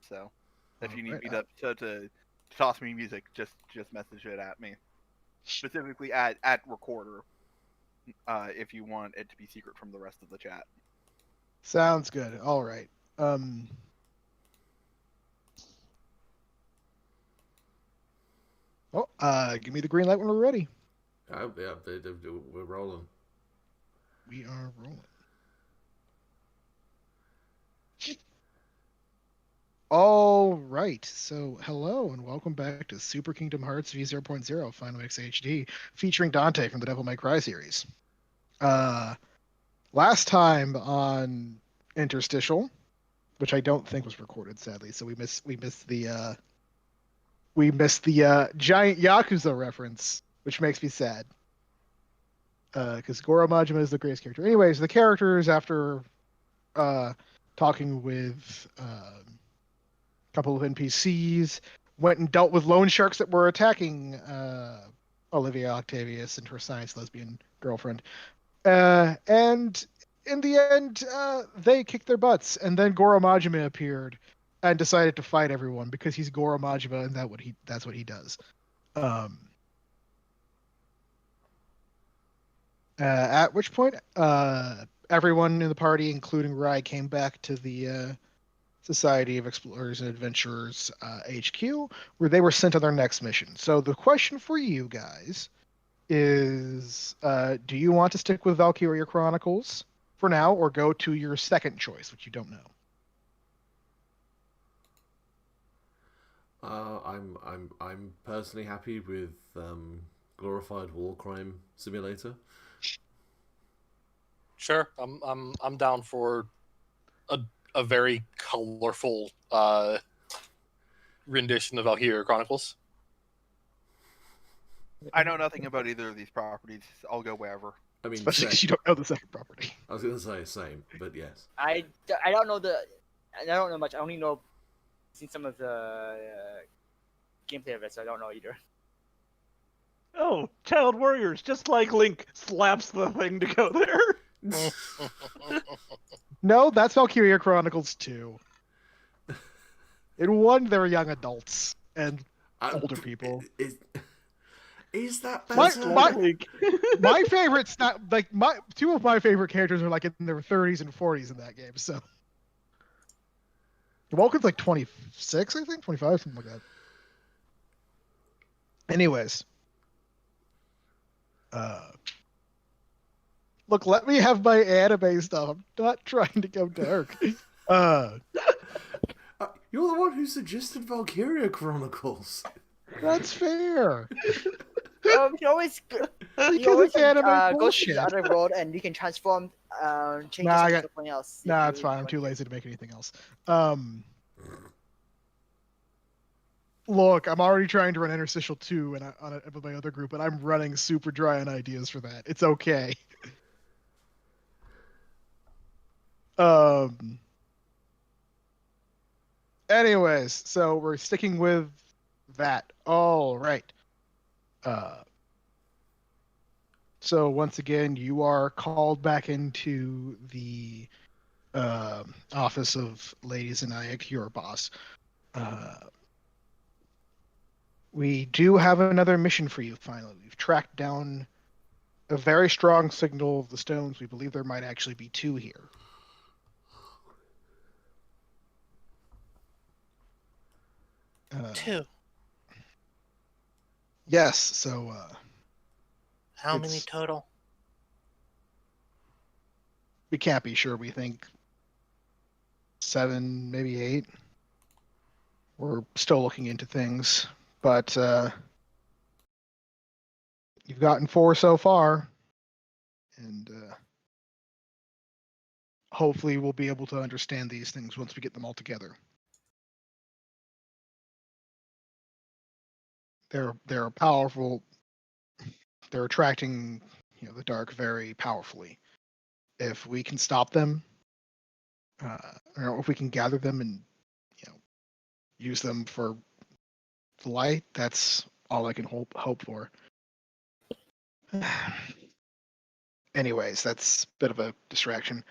So if you need Right, me to toss me music, just message it at me. Specifically at recorder, if you want it to be secret from the rest of the chat. sounds good. All right. Give me the green light when we're ready. Oh, yeah, we're rolling. We are rolling. All right. So, hello and welcome back to Super Kingdom Hearts V0.0 Final Mix HD, featuring Dante from the Devil May Cry series. Last time on Interstitial, which I don't think was recorded, sadly, so we missed the giant Yakuza reference, which makes me sad. Because Goro Majima is the greatest character. Anyways, the characters, after talking with a couple of NPCs, went and dealt with loan sharks that were attacking Olivia Octavius and her science lesbian girlfriend. And in the end, they kicked their butts, and then Goro Majima appeared and decided to fight everyone because he's Goro Majima, and that's what he does. At which point, everyone in the party, including Rai, came back to the Society of Explorers and Adventurers HQ, where they were sent on their next mission. So the question for you guys is, do you want to stick with Valkyria Chronicles for now, or go to your second choice, which you don't know? I'm personally happy with glorified war crime simulator. Sure, I'm down for a very colorful rendition of Valkyria Chronicles. I know nothing about either of these properties. I'll go wherever. I mean, Especially because you don't know the second property. I was going to say same, but yes. I don't know much. I only know seen some of the gameplay of it, so I don't know either. Oh, Child Warriors, just like Link slaps the thing to go there. No, that's Valkyria Chronicles 2. In 1, they're young adults and older people. Is that better? My favorite's not like two of my favorite characters are like in their 30s and 40s in that game. So Vulcan's like 26, I think, 25, something like that. Anyways, look, let me have my anime stuff. I'm not trying to go dark. You're the one who suggested Valkyria Chronicles. That's fair. You always Because it's anime go to bullshit. the other world and you can transform, change into something else. Nah, it's fine. I'm too lazy to make anything else. Look, I'm already trying to run Interstitial 2 with my other group, and I'm running super dry on ideas for that. It's okay. Anyways, so we're sticking with that. All right. So once again, you are called back into the office of Lady Zanayak, your boss. We do have another mission for you, finally. We've tracked down a very strong signal of the stones. We believe there might actually be 2 here. Two. Yes, so How many total? we can't be sure. We think 7, maybe 8. We're still looking into things, but you've gotten 4 so far, and hopefully we'll be able to understand these things once we get them all together. They're powerful. They're attracting, the dark very powerfully. If we can stop them, or if we can gather them and use them for the light, that's all I can hope for. Anyways, that's a bit of a distraction.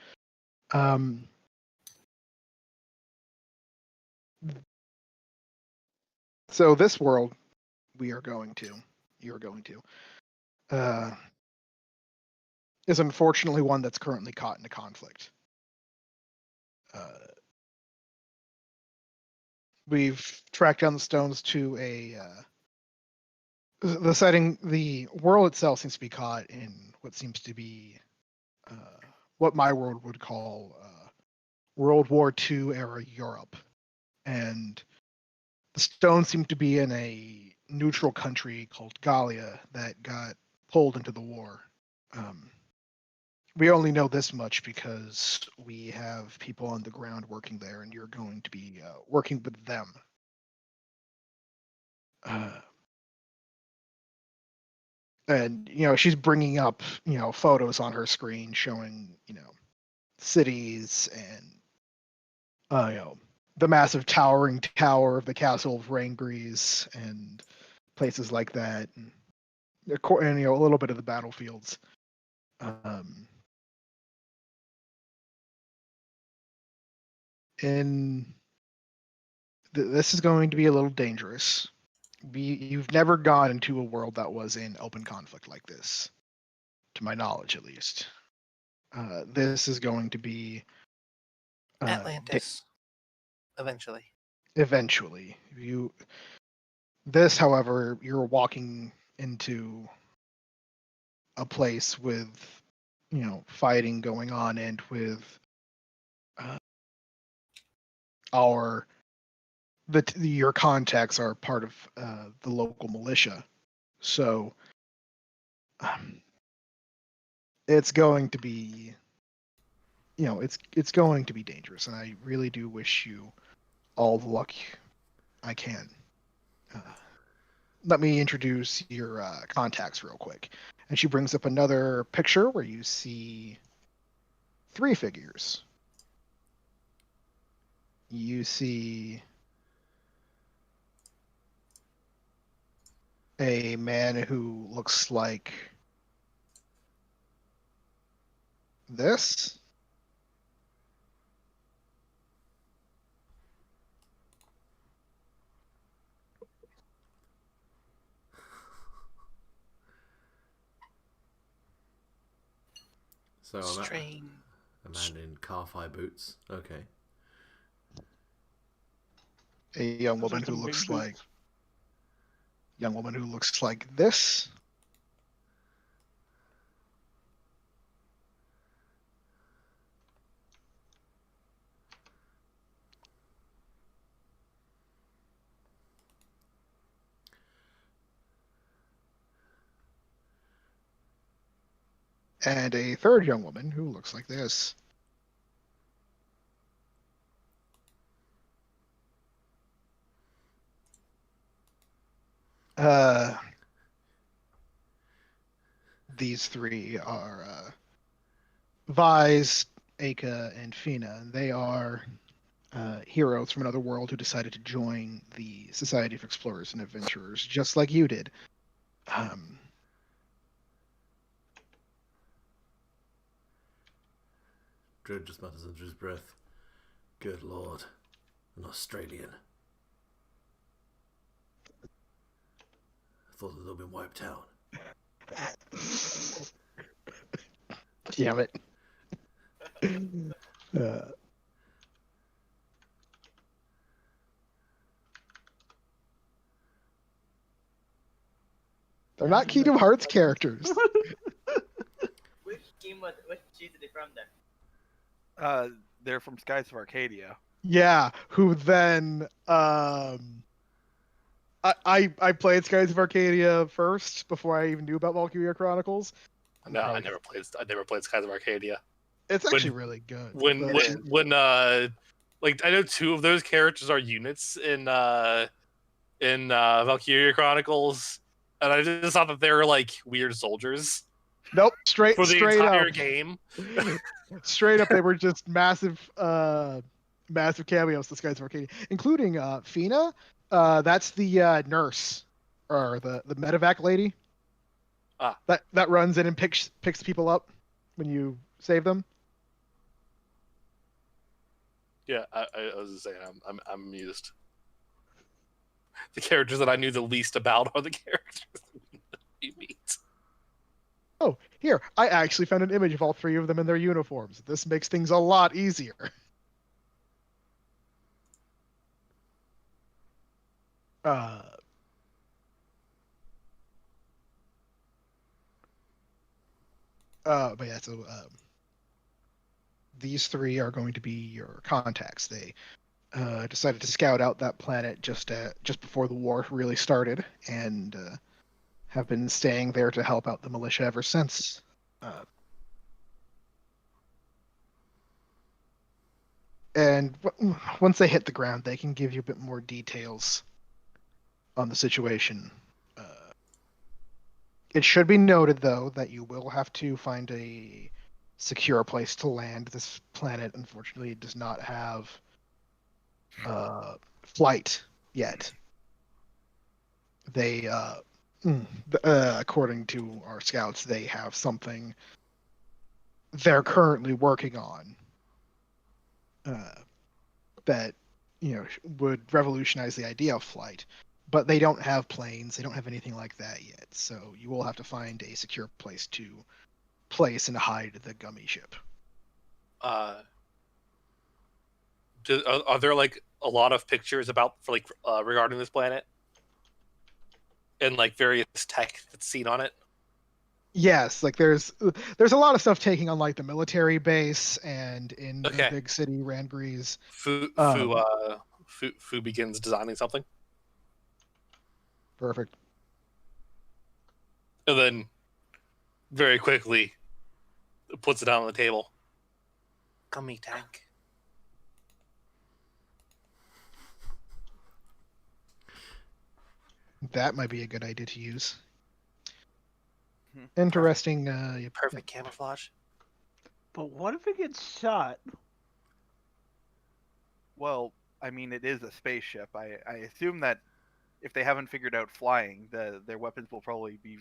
So this world you're going to, is unfortunately one that's currently caught in a conflict. We've tracked down the stones to the world itself seems to be caught in what seems to be what my world would call World War II era Europe. And the stones seem to be in a neutral country called Gallia that got pulled into the war. We only know this much because we have people on the ground working there, and you're going to be working with them. And she's bringing up photos on her screen showing cities and the massive towering tower of the castle of Rangries and places like that, and a little bit of the battlefields. And this is going to be a little dangerous. You've never gone into a world that was in open conflict like this, to my knowledge, at least. This is going to be Atlantis. Eventually. Eventually, This, however, you're walking into a place with, fighting going on, and with your contacts are part of the local militia, so it's going to be, it's going to be dangerous, and I really do wish you all the luck I can. Let me introduce your contacts real quick. And she brings up another picture where you see 3 figures. You see a man who looks like this. So Strange. a man in car-fi boots. Okay. A young woman who looks like this. And a third young woman who looks like this. These 3 are Vise, Aka, and Fina. They are heroes from another world who decided to join the Society of Explorers and Adventurers, just like you did. Drew just mutters under his breath. Good lord. An Australian. I thought they'd all been wiped out. Damn it. They're not Kingdom Hearts characters. Which cheese are they from then? They're from Skies of Arcadia. Yeah, who then I played Skies of Arcadia first before I even knew about Valkyria Chronicles. No, I never played Skies of Arcadia. It's actually really good. When like I know 2 of those characters are units in Valkyria Chronicles, and I just thought that they were like weird soldiers. Nope, straight for the entire up. game. Straight up, they were just massive cameos to Skies of Arcadia, including Fina. That's the nurse or the medevac lady. That runs in and picks people up when you save them. Yeah, I was just saying, I'm amused. the characters that I knew the least about are the characters you meet. Oh, here, I actually found an image of all three of them in their uniforms. This makes things a lot easier. But yeah, so these three are going to be your contacts. They decided to scout out that planet just before the war really started, and have been staying there to help out the militia ever since. And once they hit the ground, they can give you a bit more details on the situation. It should be noted, though, that you will have to find a secure place to land. This planet, unfortunately, does not have flight yet. They, according to our scouts, they have something they're currently working on that would revolutionize the idea of flight. But they don't have planes. They don't have anything like that yet. So you will have to find a secure place to place and hide the gummy ship. Are there like a lot of pictures about regarding this planet and like various tech that's seen on it? Yes, like there's a lot of stuff taking on like the military base and in the big city Randgrees. Fu begins designing something. Perfect. And then very quickly puts it down on the table. Gummy tank. That might be a good idea to use. Interesting. Perfect camouflage. But what if it gets shot? Well, I mean, it is a spaceship. I assume that if they haven't figured out flying, their weapons will probably be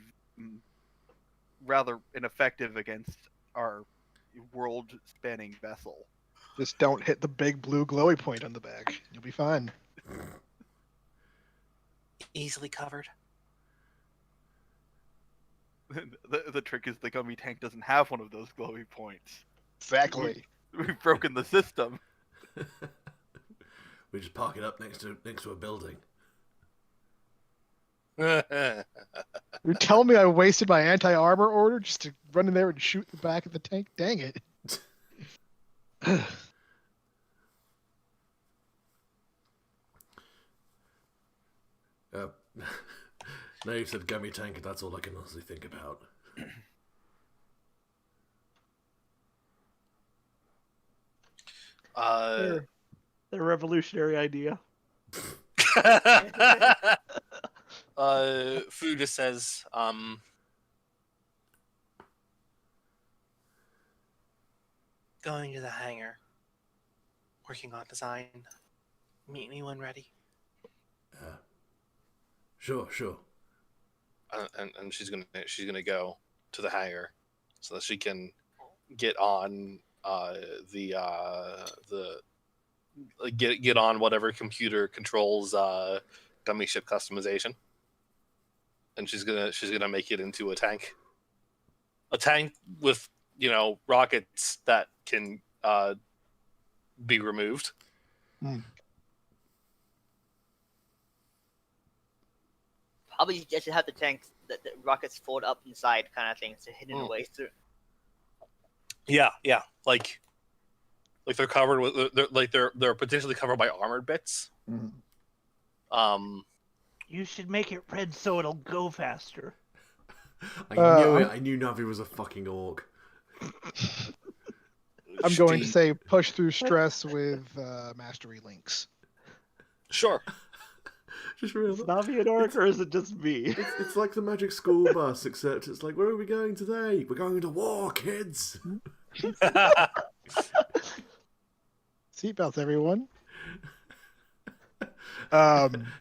rather ineffective against our world-spanning vessel. Just don't hit the big blue glowy point on the back. You'll be fine. Easily covered. The trick is the gummy tank doesn't have one of those glowy points. Exactly. We've broken the system. We just park it up next to a building. You tell me I wasted my anti-armor order just to run in there and shoot the back of the tank? Dang it. Now you've said gummy tank, and that's all I can honestly think about. The revolutionary idea. Fu just says, going to the hangar, working on design. Meet me when ready. Sure. And she's gonna go to the hangar so that she can get on get on whatever computer controls gummy ship customization, and she's gonna make it into a tank with rockets that can be removed. Probably just have the tanks, the rockets fold up inside, kind of thing, so hidden away through. Yeah, like they're covered with they're potentially covered by armored bits. You should make it red so it'll go faster. I knew it. I knew Navi was a fucking orc. I'm going to say push through stress with mastery links. Sure. Just realized. Is Navi an orc or is it just me? It's like the magic school bus, except it's like, where are we going today? We're going to war, kids. Seatbelts, everyone.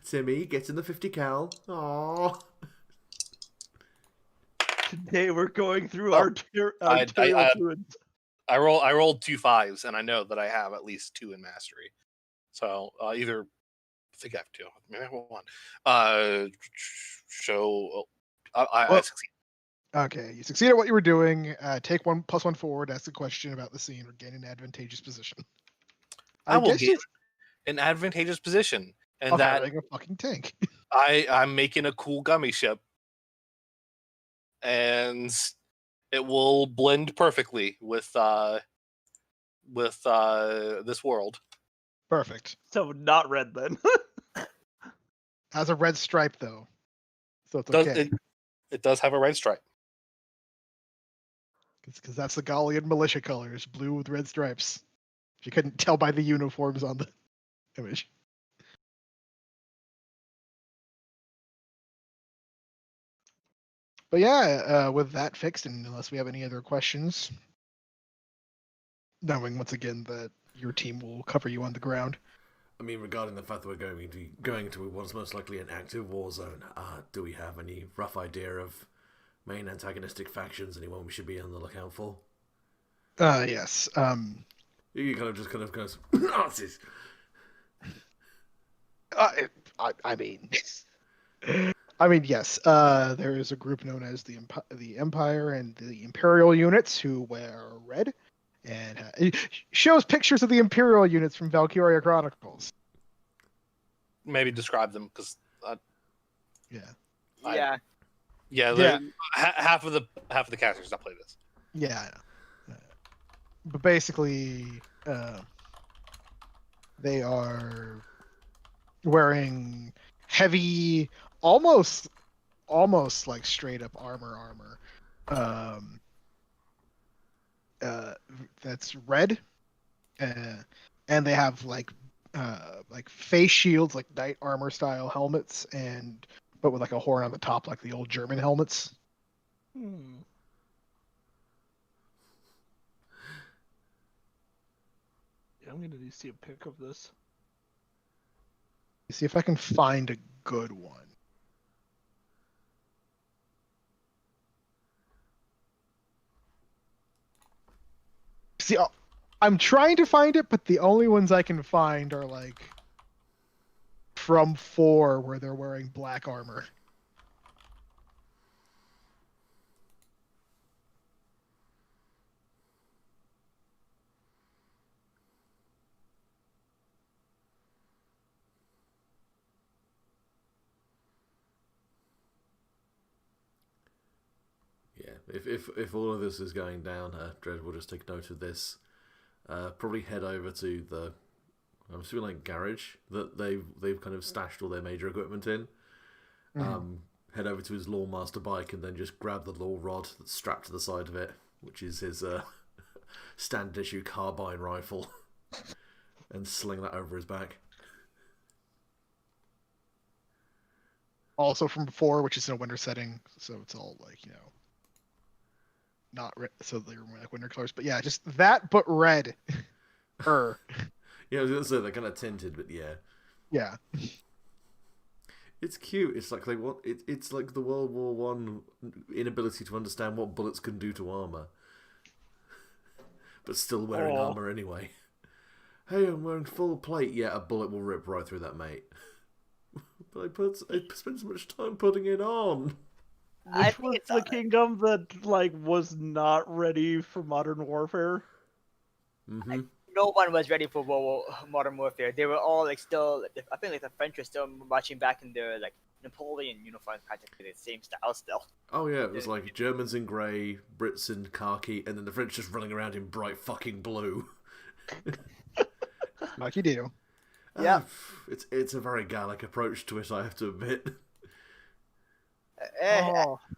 Timmy, get in the 50 cal. Aww. Today we're going through Oh, arterial fluids. I rolled 2 5s, and I know that I have at least 2 in mastery. So either think I have two. Maybe I have one. Show. I Well- succeed. Okay, you succeed at what you were doing. Take 1+1 forward. Ask a question about the scene or gain an advantageous position. I will guess get an advantageous position, and of that having a fucking tank. I'm making a cool gummy ship, and it will blend perfectly with this world. Perfect. So not red then. Has a red stripe though, so it's Does okay. it does have a red stripe. Because that's the Gallian militia colors, blue with red stripes. If you couldn't tell by the uniforms on the image. But yeah, with that fixed, and unless we have any other questions, knowing once again that your team will cover you on the ground. I mean, regarding the fact that we're going to what's most likely an active war zone, do we have any rough idea of main antagonistic factions? Anyone we should be on the lookout for? Yes. You kind of goes Nazis. I mean, I mean, yes. There is a group known as the Empire and the Imperial units who wear red, and it shows pictures of the Imperial units from Valkyria Chronicles. Maybe describe them, because Yeah. Yeah. Yeah. half of the characters not play this. Yeah. I know. But basically, they are wearing heavy, almost like straight up armor. That's red, and they have like face shields, like knight armor style helmets, but with like a horn on the top, like the old German helmets. Hmm. Yeah, I'm gonna need to see a pic of this. See if I can find a good one. See, I'm trying to find it, but the only ones I can find are like from 4, where they're wearing black armor. Yeah, if all of this is going down, Dred will just take note of this. Probably head over to the, I'm assuming like garage that they've kind of stashed all their major equipment in. Head over to his Lawmaster bike and then just grab the law rod that's strapped to the side of it, which is his standard issue carbine rifle, and sling that over his back. Also from 4, which is in a winter setting, so it's all like, not so they're like winter colors. But yeah, just that, but red. Yeah, I was gonna say they're kind of tinted, but yeah. Yeah. It's cute. It's like they want. It's like the World War One inability to understand what bullets can do to armor, but still wearing armor anyway. Hey, I'm wearing full plate. Yeah, a bullet will rip right through that, mate. But I spent so much time putting it on. Which was the kingdom that was not ready for modern warfare? Mm-hmm. No one was ready for modern warfare. They were all still. I think the French were still marching back in their Napoleon uniforms, practically the same style still. Oh yeah, it was like Germans in grey, Brits in khaki, and then the French just running around in bright fucking blue. Like you do. Yeah. It's a very Gallic approach to it, I have to admit.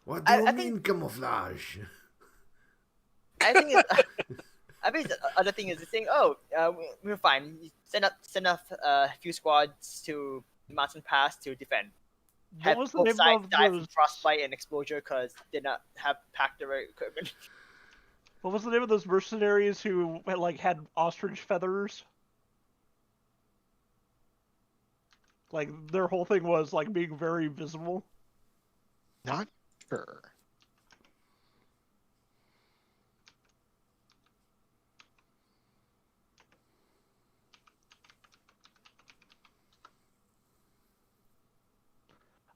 What do you mean camouflage? I think the other thing is the thing. We're fine. Send up a few squads to the mountain pass to defend. What was the name of die those? from frostbite and exposure because they did not have packed the right equipment. What was the name of those mercenaries who had ostrich feathers? Their whole thing was being very visible. Not sure.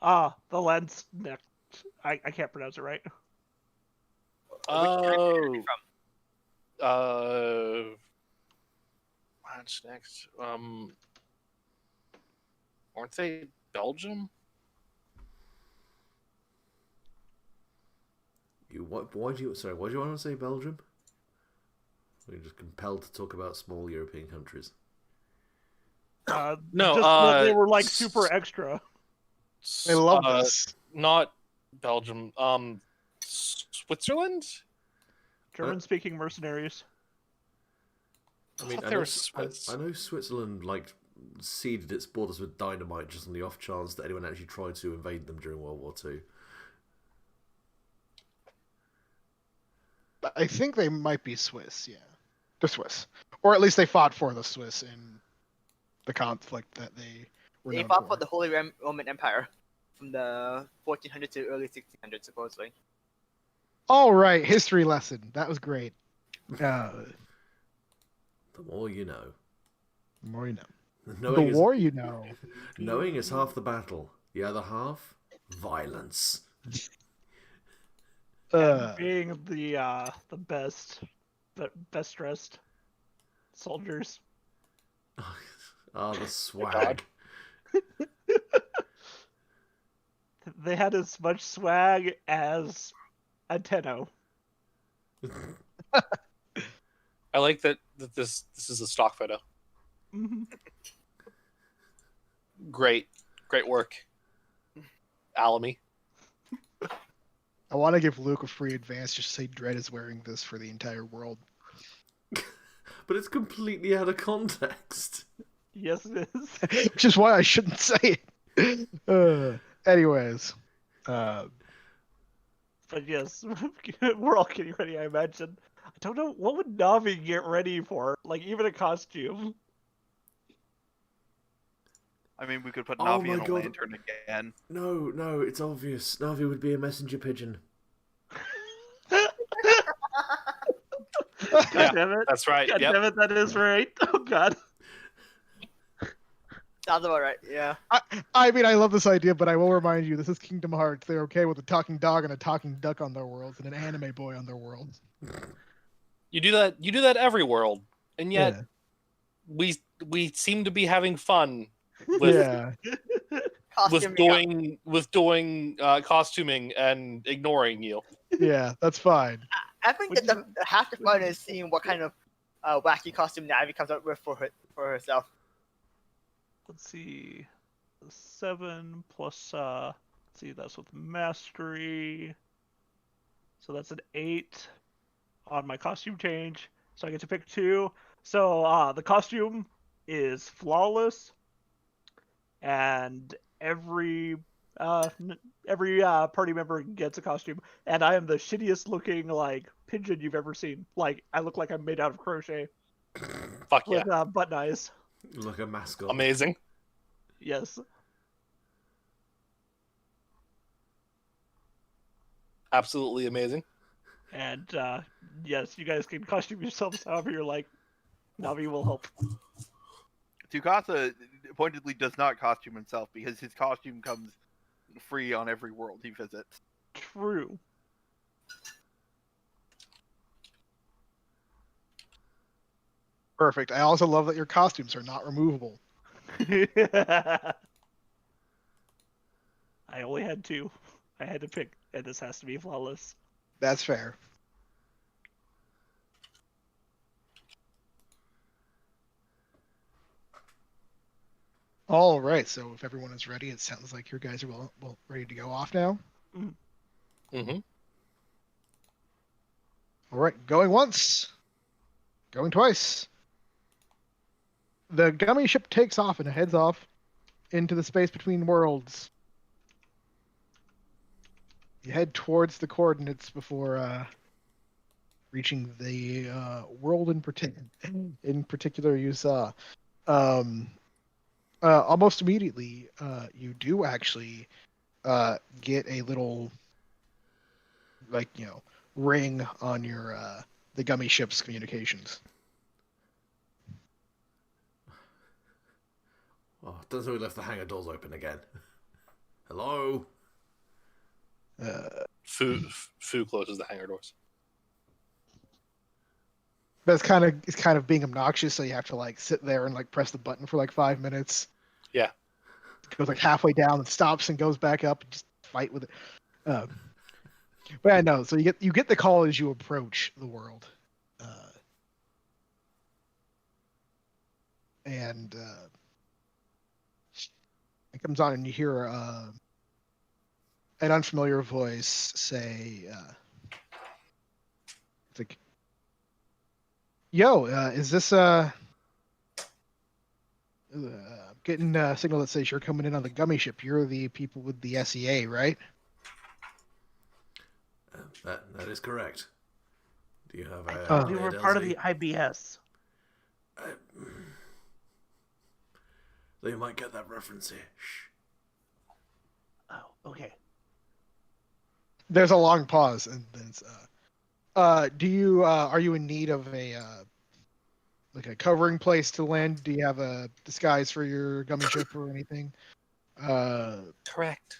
The lens next. I can't pronounce it right. Oh. What's next? Aren't they Belgium? Why do you want to say Belgium? We're just compelled to talk about small European countries. No, just that they were like super extra. I love this. Not Belgium. Switzerland? German-speaking mercenaries. I mean, thought they were Swiss. I know Switzerland seeded its borders with dynamite just on the off chance that anyone actually tried to invade them during World War II. I think they might be Swiss. Yeah, they're Swiss, or at least they fought for the Swiss in the conflict that they were. They fought for the Holy Roman Empire from the 1400s to early 1600s, supposedly. All right, history lesson. That was great. The more you know. The more you know. Knowing the war, you know. Knowing is half the battle. The other half, violence. And being the best dressed soldiers. The swag. They had as much swag as Antenno. I like that this is a stock photo. Mm-hmm. Great work, Alamy. I want to give Luke a free advance just to say Dredd is wearing this for the entire world. But it's completely out of context. Yes, it is. Which is why I shouldn't say it. Anyways. But yes, we're all getting ready, I imagine. I don't know, what would Navi get ready for? Like, even a costume? I mean, we could put Oh Navi my in a God. lantern again. No, it's obvious. Navi would be a messenger pigeon. God Yeah, damn it. that's right. God Yep. damn it, that is right. Oh, God. Sounds about right, yeah. I mean, I love this idea, but I will remind you, this is Kingdom Hearts. They're okay with a talking dog and a talking duck on their worlds and an anime boy on their worlds. You do that every world, and yet Yeah. we seem to be having fun with Yeah. Costuming up. costuming and ignoring you. Yeah, that's fine. I think that the half the fun is seeing what kind of wacky costume Navi comes up with for herself. Let's see. 7 plus, let's see, that's with mastery. So that's an 8 on my costume change. So I get to pick 2. So the costume is flawless. And every party member gets a costume. And I am the shittiest looking, like, pigeon you've ever seen. Like, I look like I'm made out of crochet. Fuck yeah. With button eyes. Like a mascot. Amazing. Yes. Absolutely amazing. And yes, you guys can costume yourselves however you're like. Navi will help. Tsukasa pointedly does not costume himself because his costume comes free on every world he visits. True. Perfect. I also love that your costumes are not removable. I only had 2. I had to pick, and this has to be flawless. That's fair. All right. So if everyone is ready, it sounds like your guys are well ready to go off now. Mm-hmm. All right. Going once. Going twice. The gummy ship takes off and heads off into the space between worlds. You head towards the coordinates before reaching the world in particular you saw. Almost immediately, you do actually get a little, ring on your the gummy ship's communications. Oh, doesn't we left the hangar doors open again? Hello? Fu closes the hangar doors. But it's kind of being obnoxious, so you have to like sit there and like press the button for like 5 minutes. Yeah. It goes like halfway down and stops and goes back up and just fight with it. But I know. So you get the call as you approach the world, and it comes on and you hear an unfamiliar voice say, "It's like, yo, is this getting a signal that says you're coming in on the gummy ship? You're the people with the SEA, right?" That is correct. Do you have I a thought we cleared were part of LZ? the IBS. They might get that reference here. Shh. Oh, okay. There's a long pause, and then it's, do you are you in need of a like a covering place to land? Do you have a disguise for your gummy ship or anything? Correct.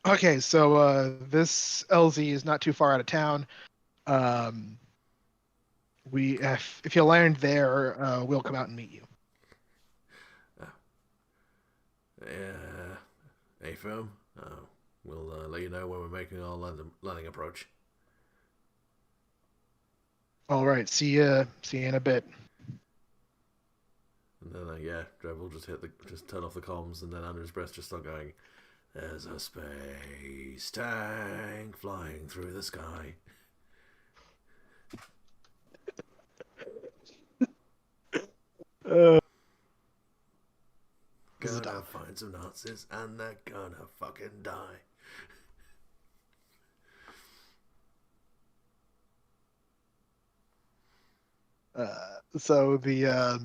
Okay, so this LZ is not too far out of town. We if you land there, we'll come out and meet you. A firm? We'll let you know when we're making our landing approach. All right, see you in a bit. And then, Drev will just turn off the comms, and then under his breath just start going, "There's a space tank flying through the sky." Uh, Gonna find some Nazis, and they're gonna fucking die. So the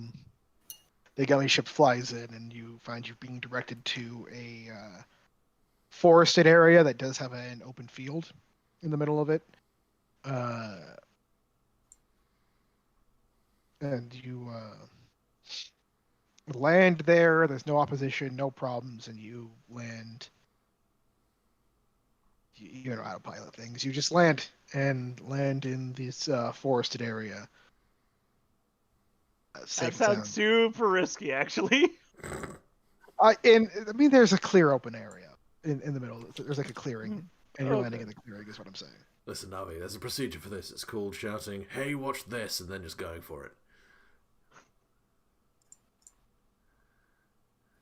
gummy ship flies in, and you find you being directed to a forested area that does have an open field in the middle of it. And you land there. There's no opposition, no problems, and you land. You know how to pilot things. You just land in this forested area. Safe That and sounds sound. super risky, actually. I mean, there's a clear open area in the middle. There's like a clearing, and you're landing in the clearing. Is what I'm saying. Listen, Navi, there's a procedure for this. It's called shouting, "Hey, watch this," and then just going for it.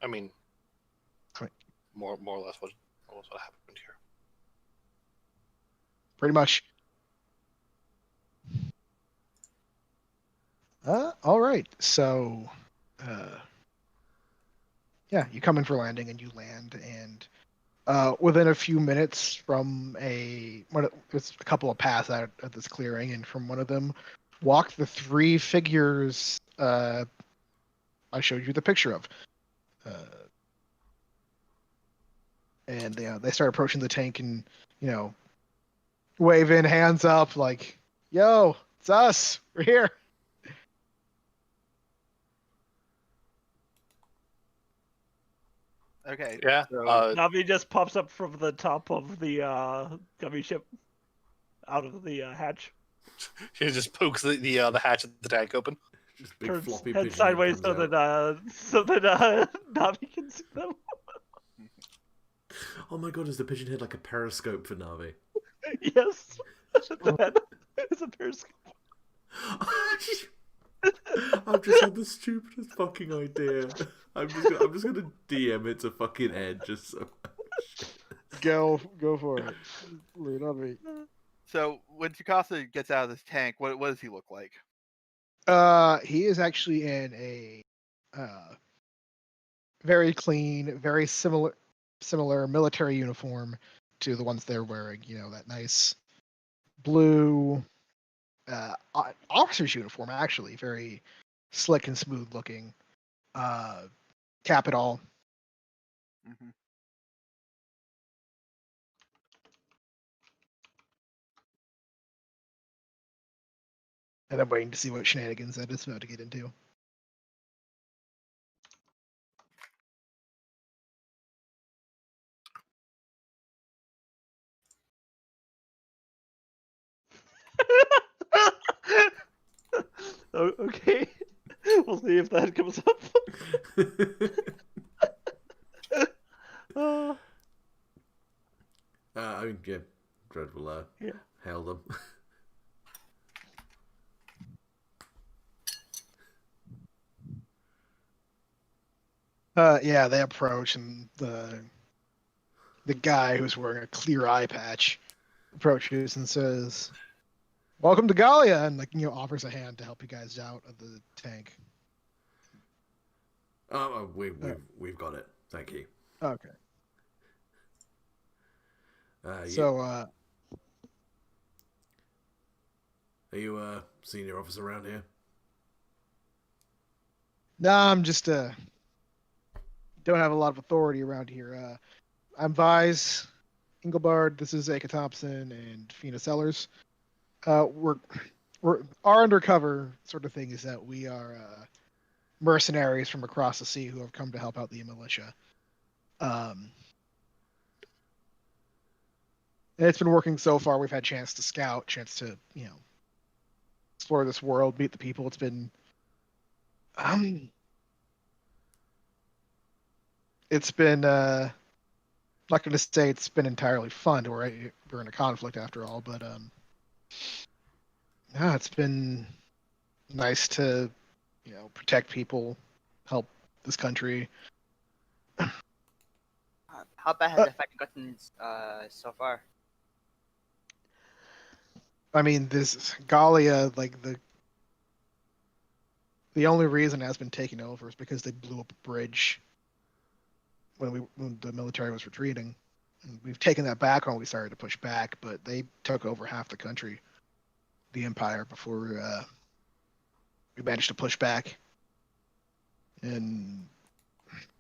I mean, Right. more or less what happened here. Pretty much. All right. So, yeah, you come in for landing, and you land, and within a few minutes from there's a couple of paths out at this clearing, and from one of them walk the three figures I showed you the picture of. And they start approaching the tank and, waving hands up like, "Yo, it's us. We're here." Okay. Yeah. So, Navi just pops up from the top of the gummy ship, out of the hatch. He just pokes the hatch of the tank open. Just big Turns floppy head pigeon sideways head so comes that Navi can see them. Oh my god, is the pigeon head like a periscope for Navi? Yes, the head is a periscope. I've just had the stupidest fucking idea. I'm just gonna DM it to fucking Ed just so. Go for it. Lean on me. so when Tsukasa gets out of this tank, what does he look like? He is actually in a very clean, very similar military uniform to the ones they're wearing. That nice blue officer's uniform, actually, very slick and smooth looking. Cap it all. Mm-hmm. And I'm waiting to see what shenanigans that is about to get into. Okay. We'll see if that comes up. Uh, I mean, yeah, Dread will yeah. hail them. Yeah, they approach, and the guy who's wearing a clear eye patch approaches and says, "Welcome to Galia," and offers a hand to help you guys out of the tank. Oh, we've got it. Thank you. Okay. You, So, are you a senior officer around here? nah, I'm just don't have a lot of authority around here. I'm Vise Engelbard. This is Aka Thompson and Fina Sellers. We're our undercover sort of thing is that we are mercenaries from across the sea who have come to help out the militia. And it's been working so far. We've had chance to scout, chance to explore this world, meet the people. It's been it's been not going to say it's been entirely fun. We're in a conflict after all, but yeah, it's been nice to protect people, help this country. How bad has the fight gotten so far? I mean, this Galia, like the only reason it has been taken over is because they blew up a bridge when the military was retreating. And we've taken that back when we started to push back, but they took over half the country, the empire, before we managed to push back. And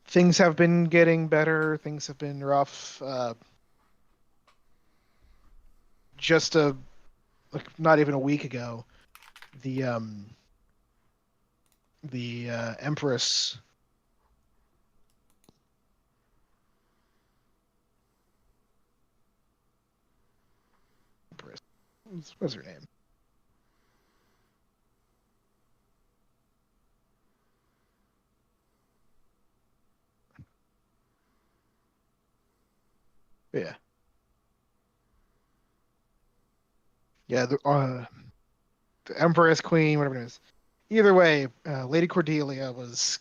things have been getting better. Things have been rough. Just not even a week ago, the Empress. What's her name? Yeah. Yeah, the Empress Queen, whatever it is. Either way, Lady Cordelia was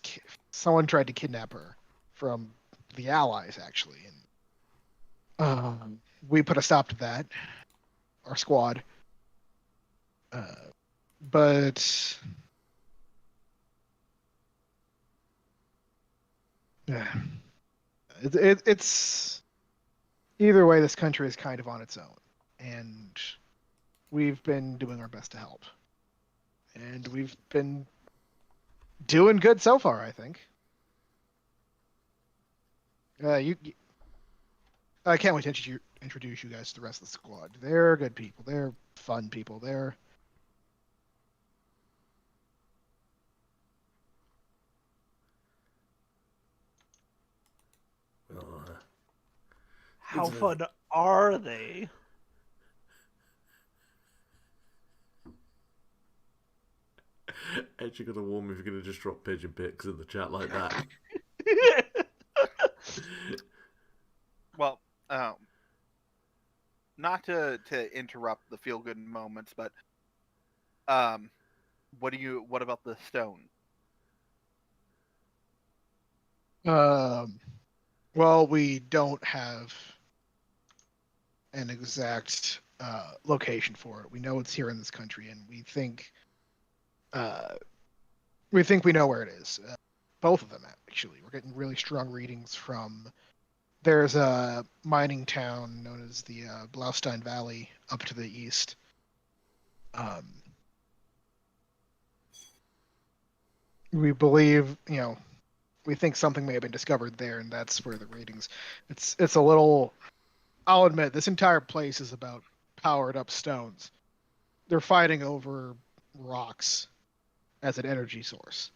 someone tried to kidnap her from the Allies, actually, and we put a stop to that. Our squad, but yeah, it's either way. This country is kind of on its own, and we've been doing our best to help, and we've been doing good so far, I think. I can't wait to introduce you guys to the rest of the squad. They're good people. They're fun people. They're Well, How it's fun are they? actually gonna warn me if you're gonna just drop pigeon pics in the chat like that. Well, not to interrupt the feel good moments, but what about the stone? well, we don't have an exact location for it. We know it's here in this country, and uh, we think we know where it is. Both of them, actually. We're getting really strong readings from. There's a mining town known as the Blaustein Valley up to the east. We believe, we think something may have been discovered there, and that's where the readings. It's a little. I'll admit, this entire place is about powered up stones. They're fighting over rocks as an energy source.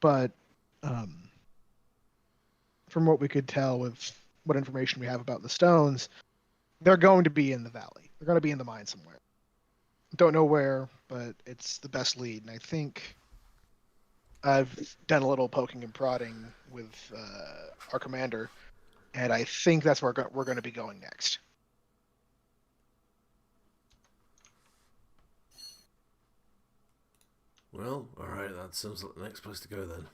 But from what we could tell with what information we have about the stones, they're going to be in the valley. They're going to be in the mine somewhere. Don't know where, but it's the best lead, and I think I've done a little poking and prodding with our commander, and I think that's where we're going to be going next. Well, alright, that sounds like the next place to go then.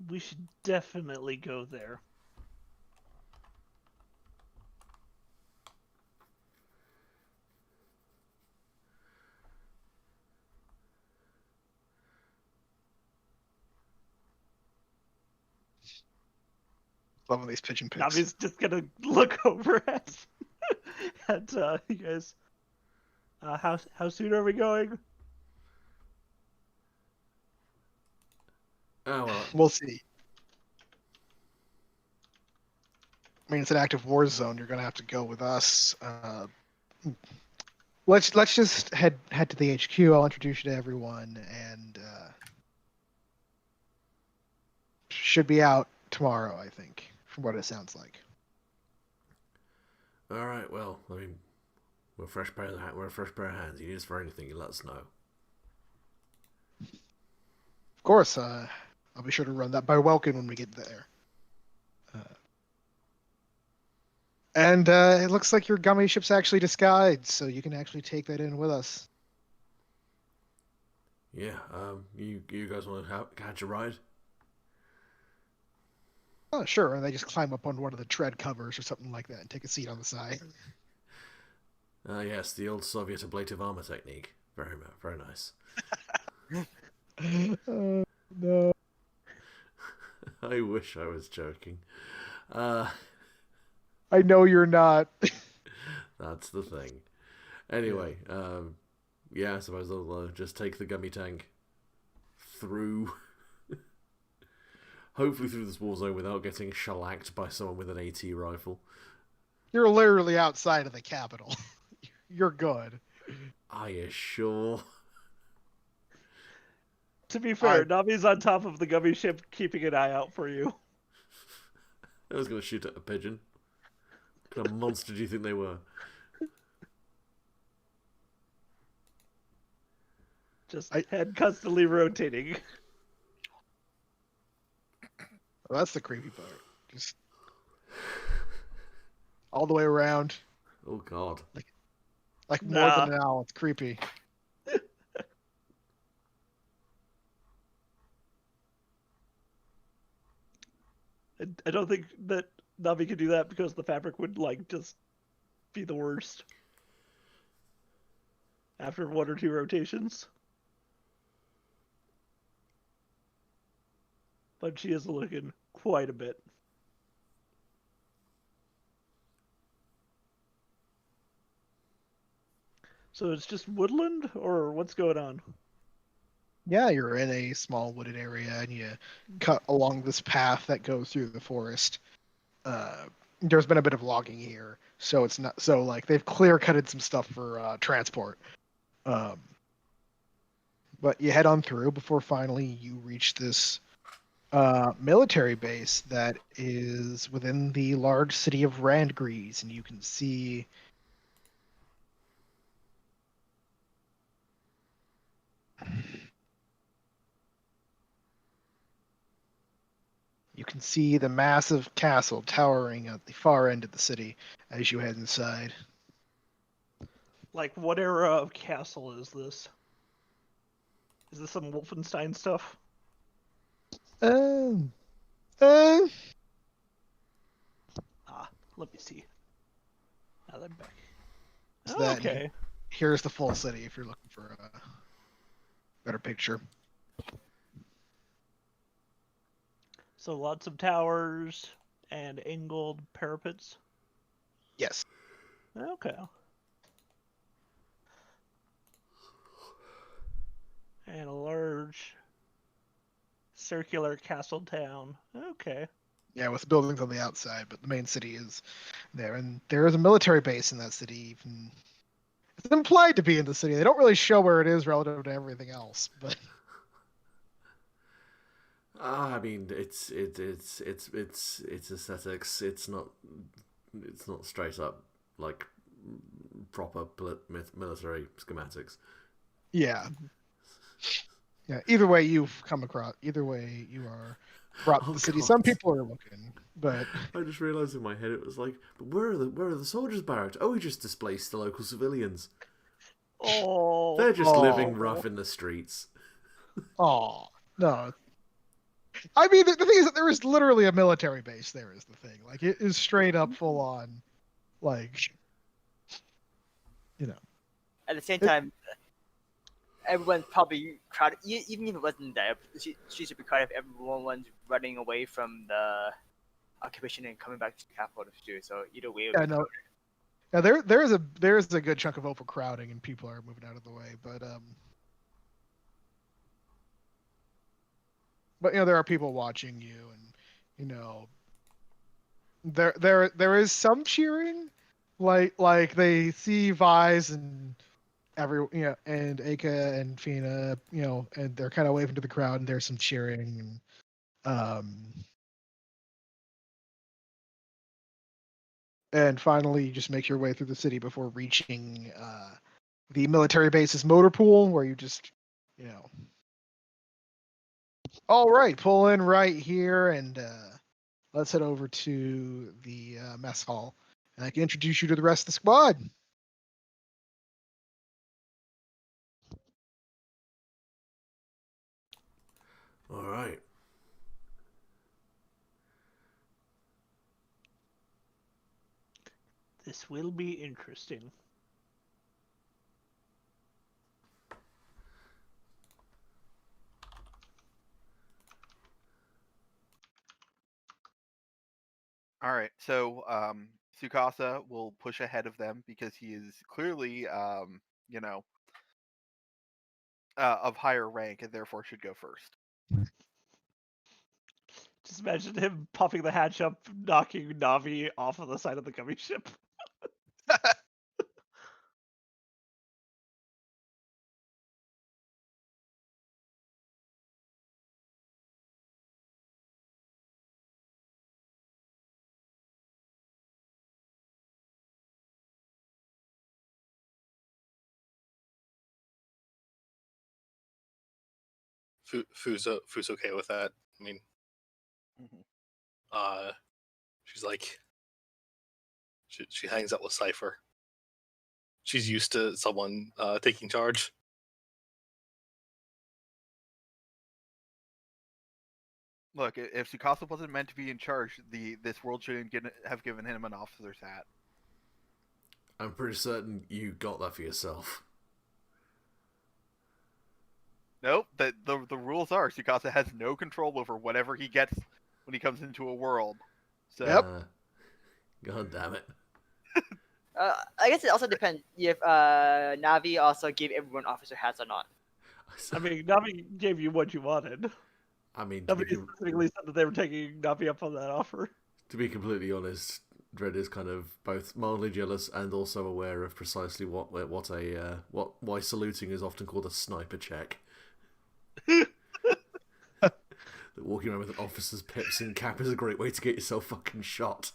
We should definitely go there. Loving these pigeon pics. Navi's just gonna look over at you guys. How soon are we going? Oh, well, We'll see. I mean, it's an active war zone. You're going to have to go with us. Let's just head to the HQ. I'll introduce you to everyone, and should be out tomorrow, I think, from what it sounds like. alright, well, I mean, we're a fresh pair of hands. You need us for anything, you let us know. Of course, I'll be sure to run that by Welkin when we get there. And it looks like your gummy ship's actually disguised, so you can actually take that in with us. Yeah, you guys want to catch a ride? Oh, sure. And they just climb up on one of the tread covers or something like that and take a seat on the side. Yes, the old Soviet ablative armor technique. Very nice. No. I wish I was joking. I know you're not. That's the thing. Anyway, yeah, I suppose they'll just take the gummy tank through, hopefully through this war zone without getting shellacked by someone with an AT rifle. You're literally outside of the capital. You're good. Are you sure? To be fair, Navi's on top of the gummy ship, keeping an eye out for you. I was going to shoot at a pigeon. What kind of monster do you think they were? Just head constantly rotating. Well, that's the creepy part. Just all the way around. Oh God. Like more than an owl. It's creepy. I don't think that Navi could do that because the fabric would just be the worst after 1 or 2 rotations. But she is looking quite a bit. So it's just woodland, or what's going on? Yeah, you're in a small wooded area and you cut along this path that goes through the forest. There's been a bit of logging here, so it's not so like they've clear cutted some stuff for transport. But you head on through before finally you reach this military base that is within the large city of Randgrease, and you can see the massive castle towering at the far end of the city as you head inside. Like, what era of castle is this? Is this some Wolfenstein stuff? Um, Let me see. Now that I'm back. So Oh, that- okay. Here's the full city if you're looking for a better picture. So lots of towers and angled parapets. Yes. Okay. And a large circular castle town. Okay. Yeah, with buildings on the outside, but the main city is there, and there is a military base in that city. Even it's implied to be in the city. They don't really show where it is relative to everything else, but I mean, it's aesthetics. It's not it's not straight up like proper military schematics. Yeah. Yeah. Either way, you've come across. Either way, you are brought to Oh, the city. God. Some people are looking, but I just realised in my head it was like, but where are the soldiers barracked? Oh, we just displaced the local civilians. Oh, They're just living Oh. rough in the streets. oh no. I mean, the thing is that there is literally a military base. There is the thing. Like it is straight up full on. Like, you know. At the same time, everyone's probably crowded. Even if it wasn't there, she should be crowded if everyone's running away from the occupation and coming back to the capital too. So either way, it Yeah, would be no. crowded. Now there is a good chunk of overcrowding and people are moving out of the way, but you know there are people watching you, and you know there is some cheering, like they see Vise and and Aka and Fina, and they're kind of waving to the crowd, and there's some cheering, and finally you just make your way through the city before reaching the military base's motor pool, where you just you know all right, pull in right here, and let's head over to the mess hall, and I can introduce you to the rest of the squad. All right. this will be interesting. All right, so Tsukasa will push ahead of them because he is clearly, you know, of higher rank and therefore should go first. Just imagine him popping the hatch up, knocking Navi off of the side of the gummy ship. Fu's okay with that. I mean, Mhm. she's like, she hangs out with Cypher. She's used to someone taking charge. Look, if Tsukasa wasn't meant to be in charge, this world shouldn't have given him an officer's hat. I'm pretty certain you got that for yourself. Nope, the rules are Tsukasa has no control over whatever he gets when he comes into a world. So Yep. God damn it. I guess it also depends if Navi also gave everyone officer hats or not. I mean, Navi gave you what you wanted. I mean, Navi specifically said that they were taking Navi up on that offer. to be completely honest, Dredd is kind of both mildly jealous and also aware of precisely why saluting is often called a sniper check. That walking around with an officer's pips and cap is a great way to get yourself fucking shot.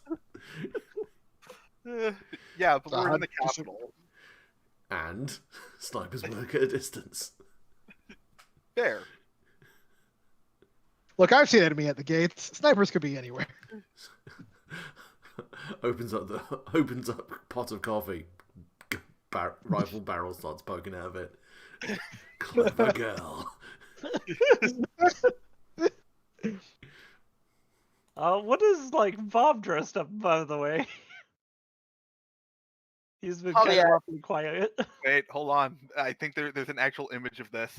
yeah, but we're in the capital. And snipers work at a distance. Fair. Look, I've seen enemy at the gates. Snipers could be anywhere. opens up pot of coffee. Rifle barrel starts poking out of it. Clever girl. What is Bob dressed up, by the way? He's been Oh, kind yeah. of awfully quiet. Wait, hold on. I think there's an actual image of this.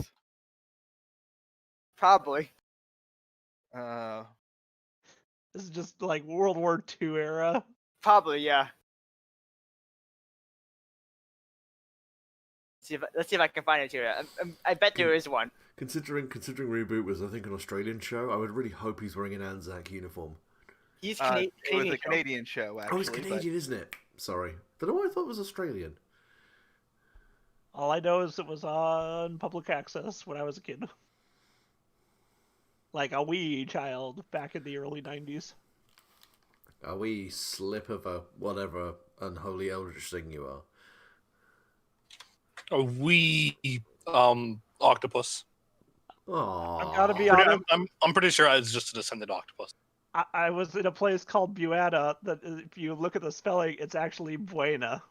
Probably. This is just like World War II era. Probably, yeah. Let's see if I can find it here. I bet there is one. Considering Reboot was, I think, an Australian show, I would really hope he's wearing an Anzac uniform. He's It was Canadian. a Canadian show, actually. Oh, it's Canadian, isn't it? Sorry. Don't know why I thought it was Australian. All I know is it was on public access when I was a kid. Like a wee child back in the early 90s. A wee slip of a whatever unholy eldritch thing you are. A wee octopus. Aww. I've got to be honest. I'm pretty sure it's just a descendant octopus. I was in a place called Buena that, if you look at the spelling, it's actually Buena.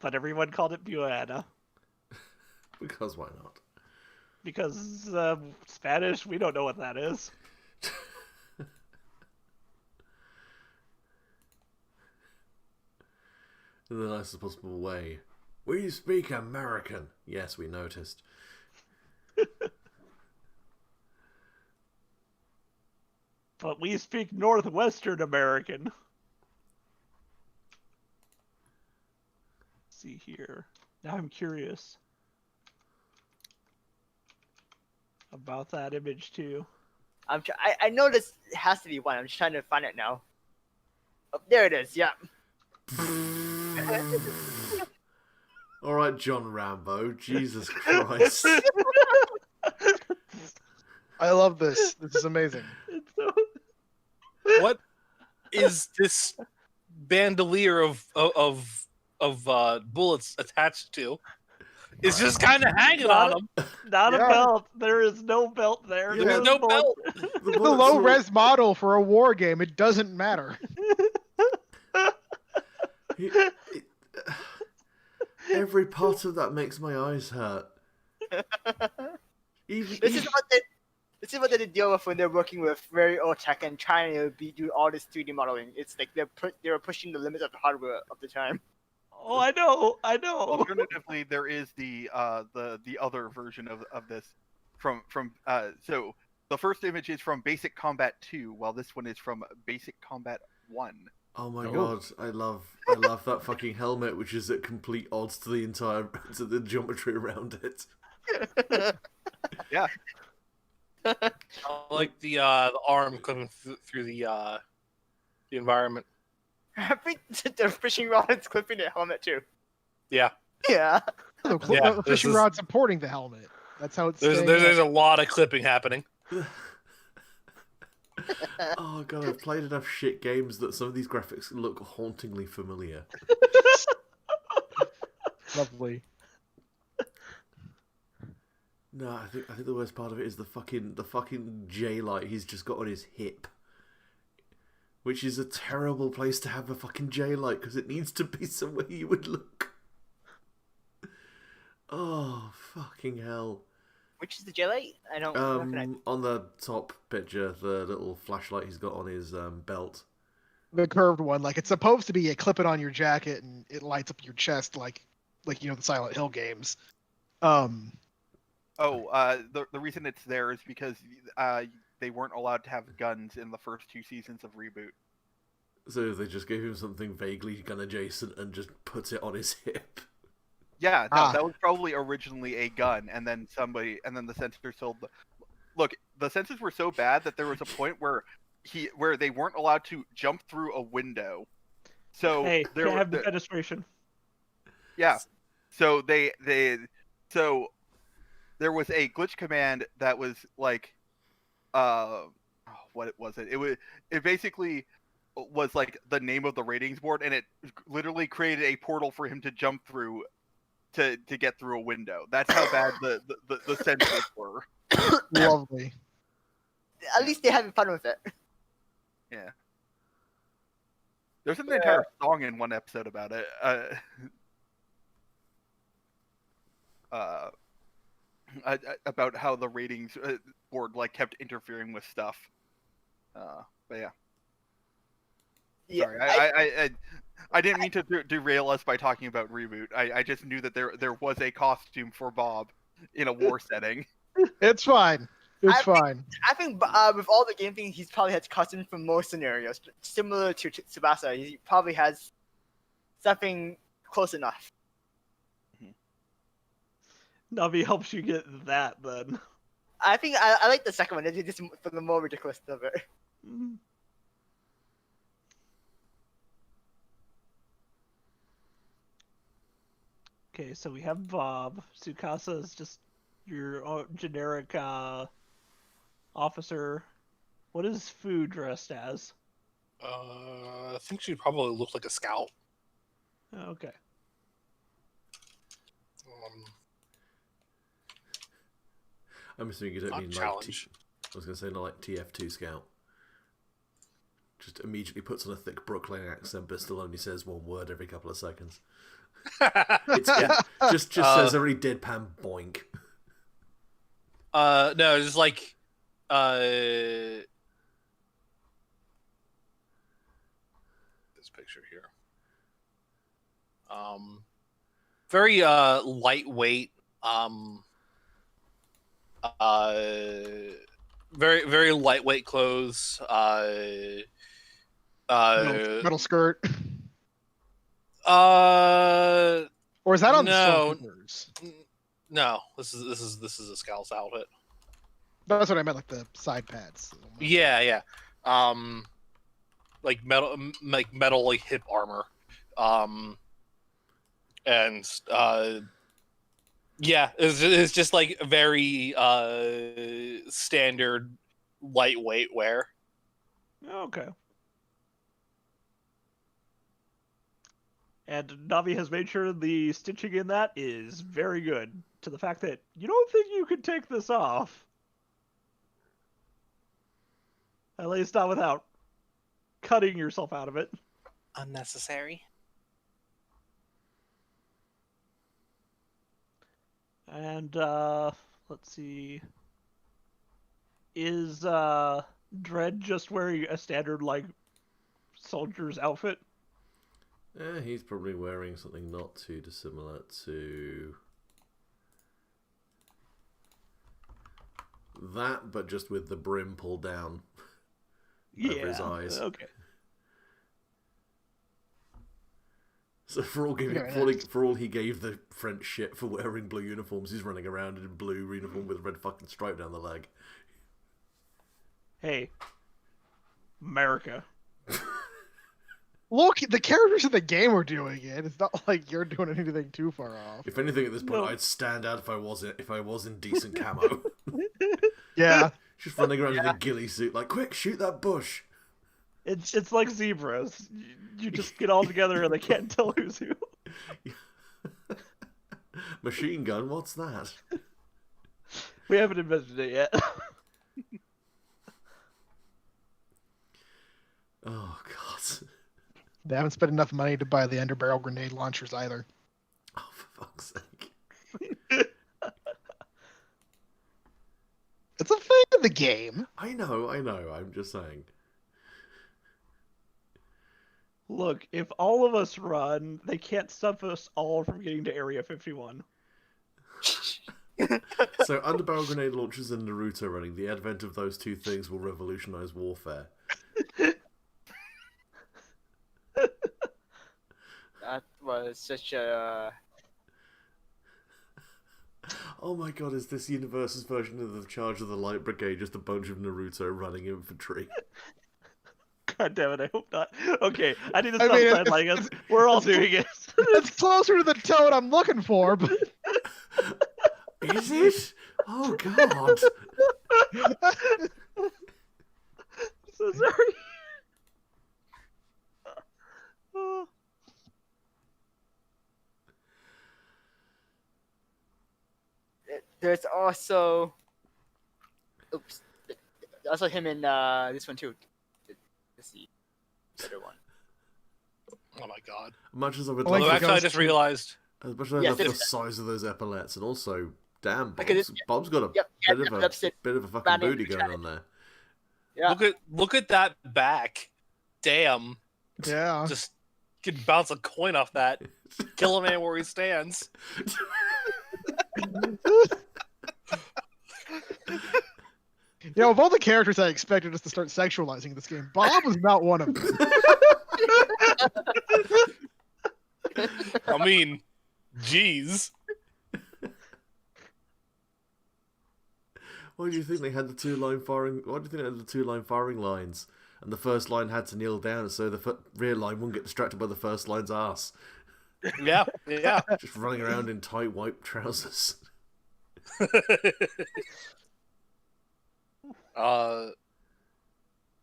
But everyone called it Buena. Because why not? Because Spanish, we don't know what that is. In the nicest possible way. We speak American. Yes, we noticed. But we speak Northwestern American. Let's see here. Now I'm curious about that image too. I know this has to be one. I'm just trying to find it now. Oh, there it is. Yeah. Alright, John Rambo. Jesus Christ. I love this. This is amazing. It's so... What is this bandolier of bullets attached to? It's just kind of hanging on him. Not a Yeah. belt. There is no belt there. Yeah, There's no belt. The It's a bullets low were- res model for a war game. It doesn't matter. Every part of that makes my eyes hurt. Even, This is what they deal with when they're working with very old tech and trying to do all this 3D modeling. It's like they're pushing the limits of the hardware of the time. Oh, I know. Alternatively, there is the other version of this from so the first image is from Basic Combat 2, while this one is from Basic Combat 1. Oh my Oh. god, I love that fucking helmet, which is at complete odds to the geometry around it. Yeah. I like the arm clipping through the environment. I think the fishing rod is clipping the helmet too. Yeah, Yeah. The, Yeah, the this fishing is- rod supporting the helmet. That's how it's. there's a lot of clipping happening. Oh god, I've played enough shit games that some of these graphics look hauntingly familiar. Lovely. No, I think the worst part of it is the fucking J light he's just got on his hip. Which is a terrible place to have a fucking J light because it needs to be somewhere you would look. Oh, fucking hell. Which is the jelly? I don't recognize. On the top picture, the little flashlight he's got on his belt. The curved one, like it's supposed to be a clip it on your jacket and it lights up your chest like the Silent Hill games. The reason it's there is because they weren't allowed to have guns in the first 2 seasons of Reboot. So they just gave him something vaguely gun adjacent and just put it on his hip. Yeah, no, that was probably originally a gun, and then the censors told look, the censors were so bad that there was a point where they weren't allowed to jump through a window. So Hey, there can't have the, defenestration. yeah. So so there was a glitch command that was like what was it? It basically was like the name of the ratings board, and it literally created a portal for him to jump through to get through a window. That's how bad the censors were. Lovely. At least they're having fun with it. Yeah. There's an entire song in one episode about it. About how the ratings board like kept interfering with stuff. But yeah. Yeah. Sorry, I didn't mean to derail us by talking about Reboot. I just knew that there was a costume for Bob in a war setting. It's fine. It's I think- fine. I think with all the game things, he's probably has costumes for most scenarios. Similar to Tsubasa, he probably has something close enough. Navi helps you get that then. I think I like the second one. It's just for the more ridiculous of it. Mhm. Okay, so we have Bob. Tsukasa is just your generic officer. What is Fu dressed as? I think she probably looked like a scout. Okay. I'm assuming you don't Not mean challenge. I was going to say not like TF2 Scout. Just immediately puts on a thick Brooklyn accent, but still only says one word every couple of seconds. Just says a really deadpan boink. No, just like this picture here. Very lightweight. Very very lightweight clothes. Metal skirt. Uh, Or is that on no. the stormtroopers? No, this is a scout's outfit. That's what I meant, like the side pads. Yeah. Like metal, like hip armor. And yeah, it's just like very standard lightweight wear. Okay. And Navi has made sure the stitching in that is very good, to the fact that you don't think you could take this off. At least not without cutting yourself out of it. Unnecessary. And let's see. Is Dredd just wearing a standard like soldier's outfit? He's probably wearing something not too dissimilar to that, but just with the brim pulled down over his eyes. Okay. So for all he gave the French shit for wearing blue uniforms, he's running around in a blue uniform with a red fucking stripe down the leg. Hey, America. Look, the characters in the game are doing it. It's not like you're doing anything too far off. If anything, at this point, No. I'd stand out if I was in decent camo. Yeah. Just running around in a ghillie suit, like, quick, shoot that bush. It's like zebras. You just get all together and they can't tell who's who. Machine gun, what's that? We haven't invented it yet. Oh, God. They haven't spent enough money to buy the underbarrel grenade launchers either. Oh, for fuck's sake. It's a thing in the game. I know, I'm just saying. Look, if all of us run, they can't stop us all from getting to Area 51. So, underbarrel grenade launchers and Naruto running, the advent of those two things will revolutionize warfare. That was such a. Oh my god, is this universe's version of the Charge of the Light Brigade just a bunch of Naruto running infantry? God damn it, I hope not. Okay, I need to I stop mean, sidelining us. We're all doing it. It's closer to the tone I'm looking for, but Is it? Oh god. So sorry. Oh. There's also. Oops. Also him in this one too. Let's see. The other one. Oh my god. Much as I would Like love Although the actually, I ghost just troop. realized. as much as I Yes, love the it's- size of those epaulets, and also, damn, Look at Bob's, it. Bob's got a Yep, bit yeah, of a that's it. bit of a fucking Running booty the going on there. Yeah. Look at that back. Damn. yeah. Just could bounce a coin off that. Kill a man where he stands. You know, of all the characters I expected us to start sexualizing in this game, Bob was not one of them. I mean, jeez. Why do you think they had the two-line firing? Why do you think they had the two-line firing lines? And the first line had to kneel down so the rear line wouldn't get distracted by the first line's ass. Yeah. Just running around in tight white trousers.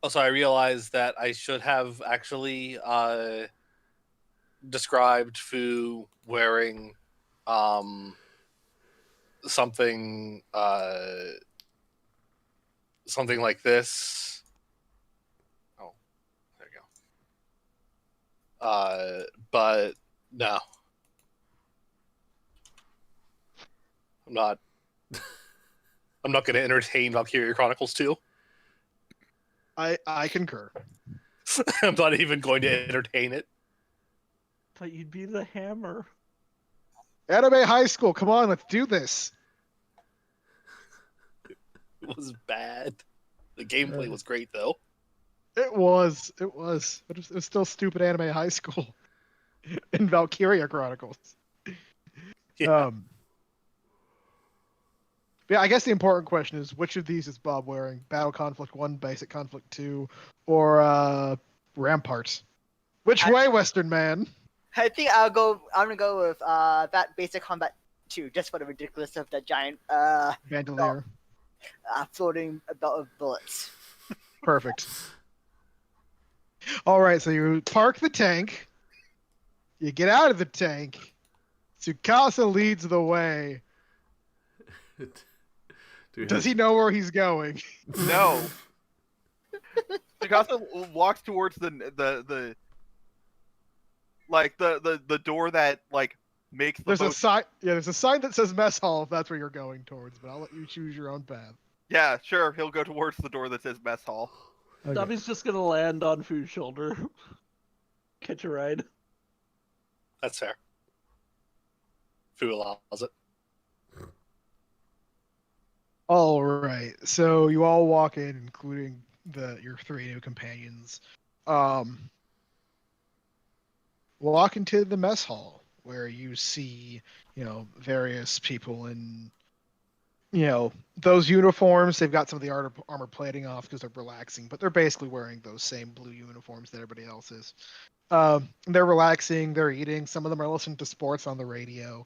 Also, I realized that I should have actually described Fu wearing something something like this. Oh, there you go. But no, I'm not. I'm not going to entertain Valkyria Chronicles 2. I concur. I'm not even going to entertain it. But you'd be the hammer. Anime high school, come on, let's do this. It was bad. The gameplay was great, though. It was, but it was still stupid anime high school in Valkyria Chronicles. Yeah. Yeah, I guess the important question is which of these is Bob wearing? Battle Conflict 1, Basic Conflict 2, or Ramparts? Which way, Western man? I think I'm gonna go with that Basic Combat 2, just for the ridiculous of the giant Bandolier. floating belt of bullets. Perfect. All right, so you park the tank. You get out of the tank. Tsukasa leads the way. Does he know where he's going? No. Tsukasa walks towards the door that like makes the There's a boat... sign. Yeah, there's a sign that says mess hall if that's where you're going towards, but I'll let you choose your own path. Yeah, sure. He'll go towards the door that says mess hall. Okay. Dobby's just gonna land on Fu's shoulder. Catch a ride. That's fair. Fu allows it. All right, so you all walk in, including your three new companions. Walk into the mess hall where you see, various people in, those uniforms. They've got some of the armor plating off because they're relaxing, but they're basically wearing those same blue uniforms that everybody else is. They're relaxing. They're eating. Some of them are listening to sports on the radio.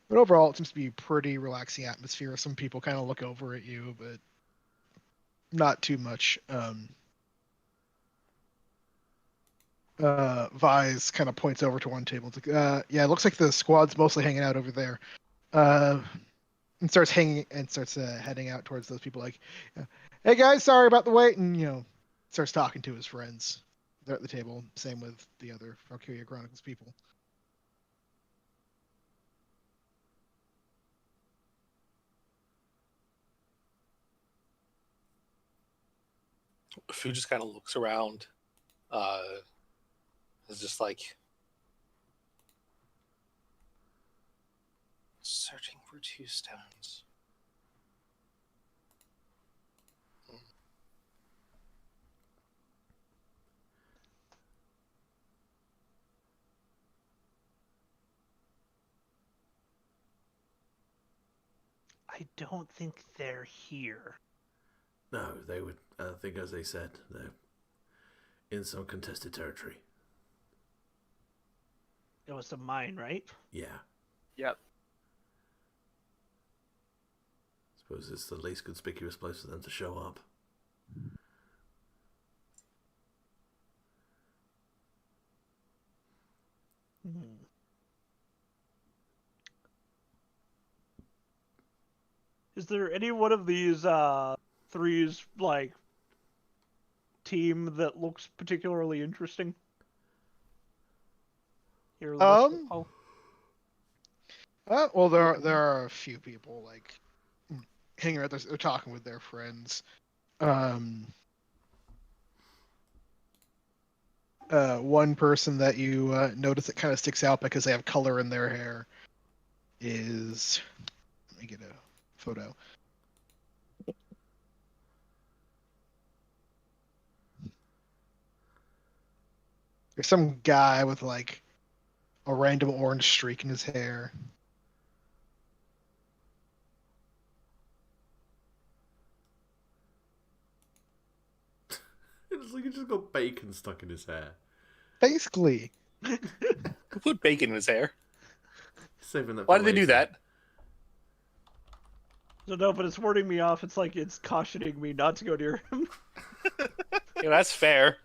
But overall, it seems to be a pretty relaxing atmosphere. Some people kind of look over at you, but not too much. Vise kind of points over to one table. It's like, yeah, it looks like the squad's mostly hanging out over there. And starts heading out towards those people. Like, hey guys, sorry about the wait, and starts talking to his friends. They're at the table. Same with the other Valkyria Chronicles people. Fu just kind of looks around. It's just like searching for 2 stones. I don't think they're here. No, they would. I think, as they said, they're in some contested territory. It was a mine, right? Yeah. Yep. Suppose it's the least conspicuous place for them to show up. Is there any one of these threes team that looks particularly interesting? Here, Well, there are a few people hanging out there. They're talking with their friends. One person that you notice that kind of sticks out because they have color in their hair is. Let me get a photo. There's some guy with a random orange streak in his hair. It's like he just got bacon stuck in his hair. Basically. Who put bacon in his hair? Saving that. Why did they do that? So no, but it's warding me off. It's like it's cautioning me not to go near him. Yeah, that's fair.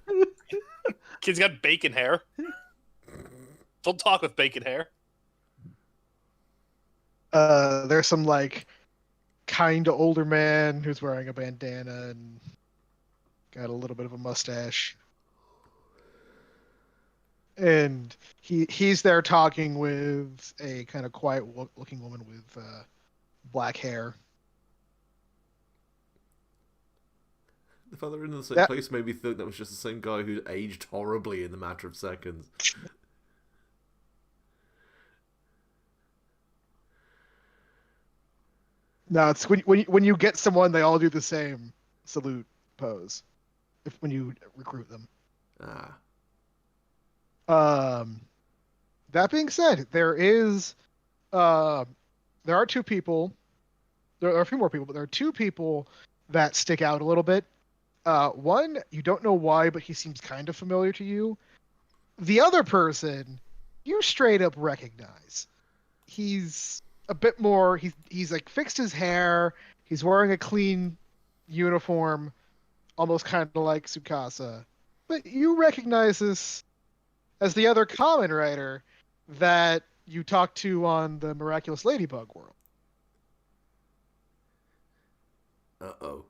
Kid's got bacon hair. Don't talk with bacon hair. There's some like kind of older man who's wearing a bandana and got a little bit of a mustache. And he's there talking with a kind of quiet looking woman with black hair. The fact they're in the same That- place made me think that was just the same guy who aged horribly in the matter of seconds. No, it's when you get someone, they all do the same salute pose. When you recruit them. Ah. That being said, there are two people. There are a few more people, but there are two people that stick out a little bit. One, you don't know why, but he seems kind of familiar to you. The other person, you straight up recognize. He's a bit more. He's like fixed his hair. He's wearing a clean uniform, almost kind of like Tsukasa. But you recognize this as the other common writer that you talked to on the Miraculous Ladybug World. Uh-oh.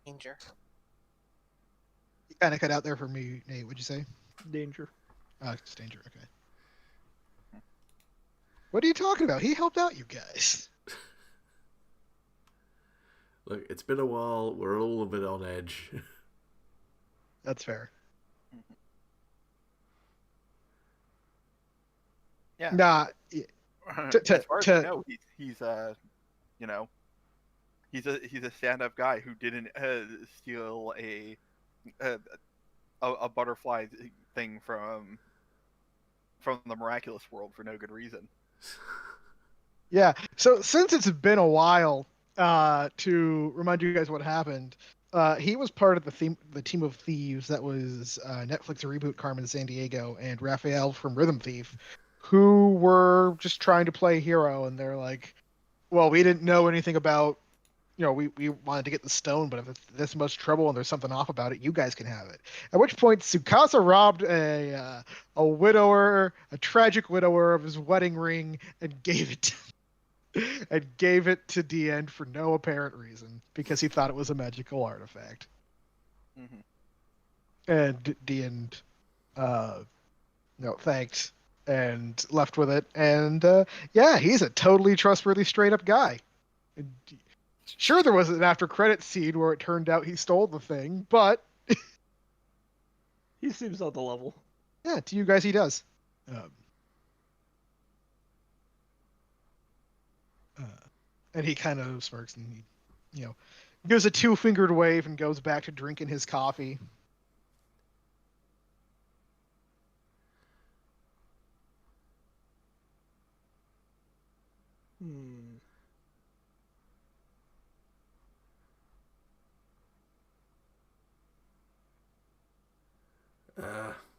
Danger. You kind of cut out there for me, Nate. What'd you say? Danger. Oh, it's danger. Okay. What are you talking about? He helped out you guys. Look, it's been a while. We're all a bit on edge. That's fair. Yeah. Nah. As far as I know, he's you know, he's a stand-up guy who didn't steal a butterfly thing from the miraculous world for no good reason. Yeah. So since it's been a while, to remind you guys what happened, he was part of the team of thieves that was Netflix reboot Carmen Sandiego and Raphael from Rhythm Thief, who were just trying to play hero, and they're like, well, we didn't know anything about, we wanted to get the stone, but if it's this much trouble and there's something off about it, you guys can have it. At which point, Tsukasa robbed a widower, a tragic widower, of his wedding ring and gave it to Dien for no apparent reason because he thought it was a magical artifact. Mm-hmm. And Dien, thanked and left with it. And yeah, he's a totally trustworthy, straight up guy. And, sure, there was an after credit scene where it turned out he stole the thing, but He seems on the level. yeah, to you guys, he does. And he kind of smirks and he, gives a two-fingered wave and goes back to drinking his coffee.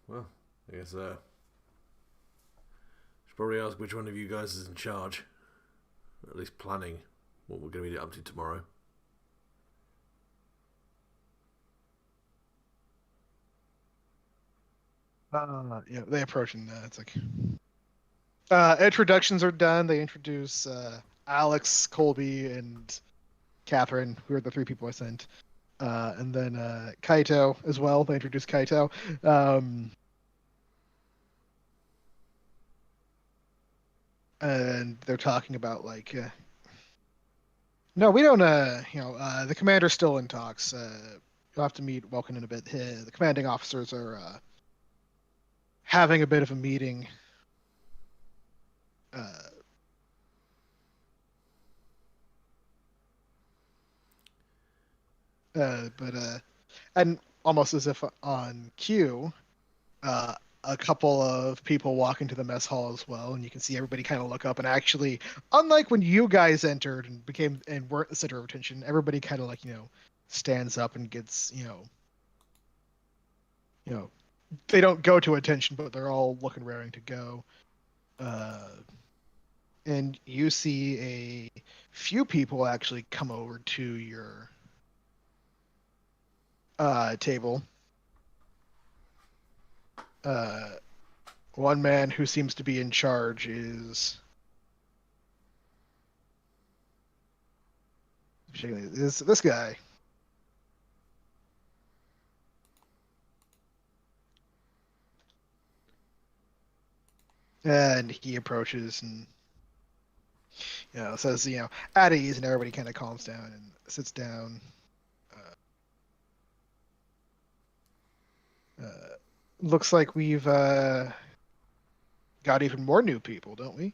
Well, I guess should probably ask which one of you guys is in charge. Or at least planning what we're going to be up to tomorrow. Yeah, they approach and it's like introductions are done. They introduce Alex, Colby, and Catherine, who are the three people I sent. And then Kaito as well. They introduce Kaito. And they're talking about like, no, we don't. The commander's still in talks. You'll have to meet Welkin in a bit. The commanding officers are having a bit of a meeting. And almost as if on cue, a couple of people walk into the mess hall as well, and you can see everybody kind of look up. And actually, unlike when you guys entered and weren't the center of attention, everybody kind of like stands up and gets they don't go to attention, but they're all looking raring to go. And you see a few people actually come over to your table. One man who seems to be in charge is this guy. And he approaches and says, at ease, and everybody kind of calms down and sits down. Looks like we've got even more new people, don't we?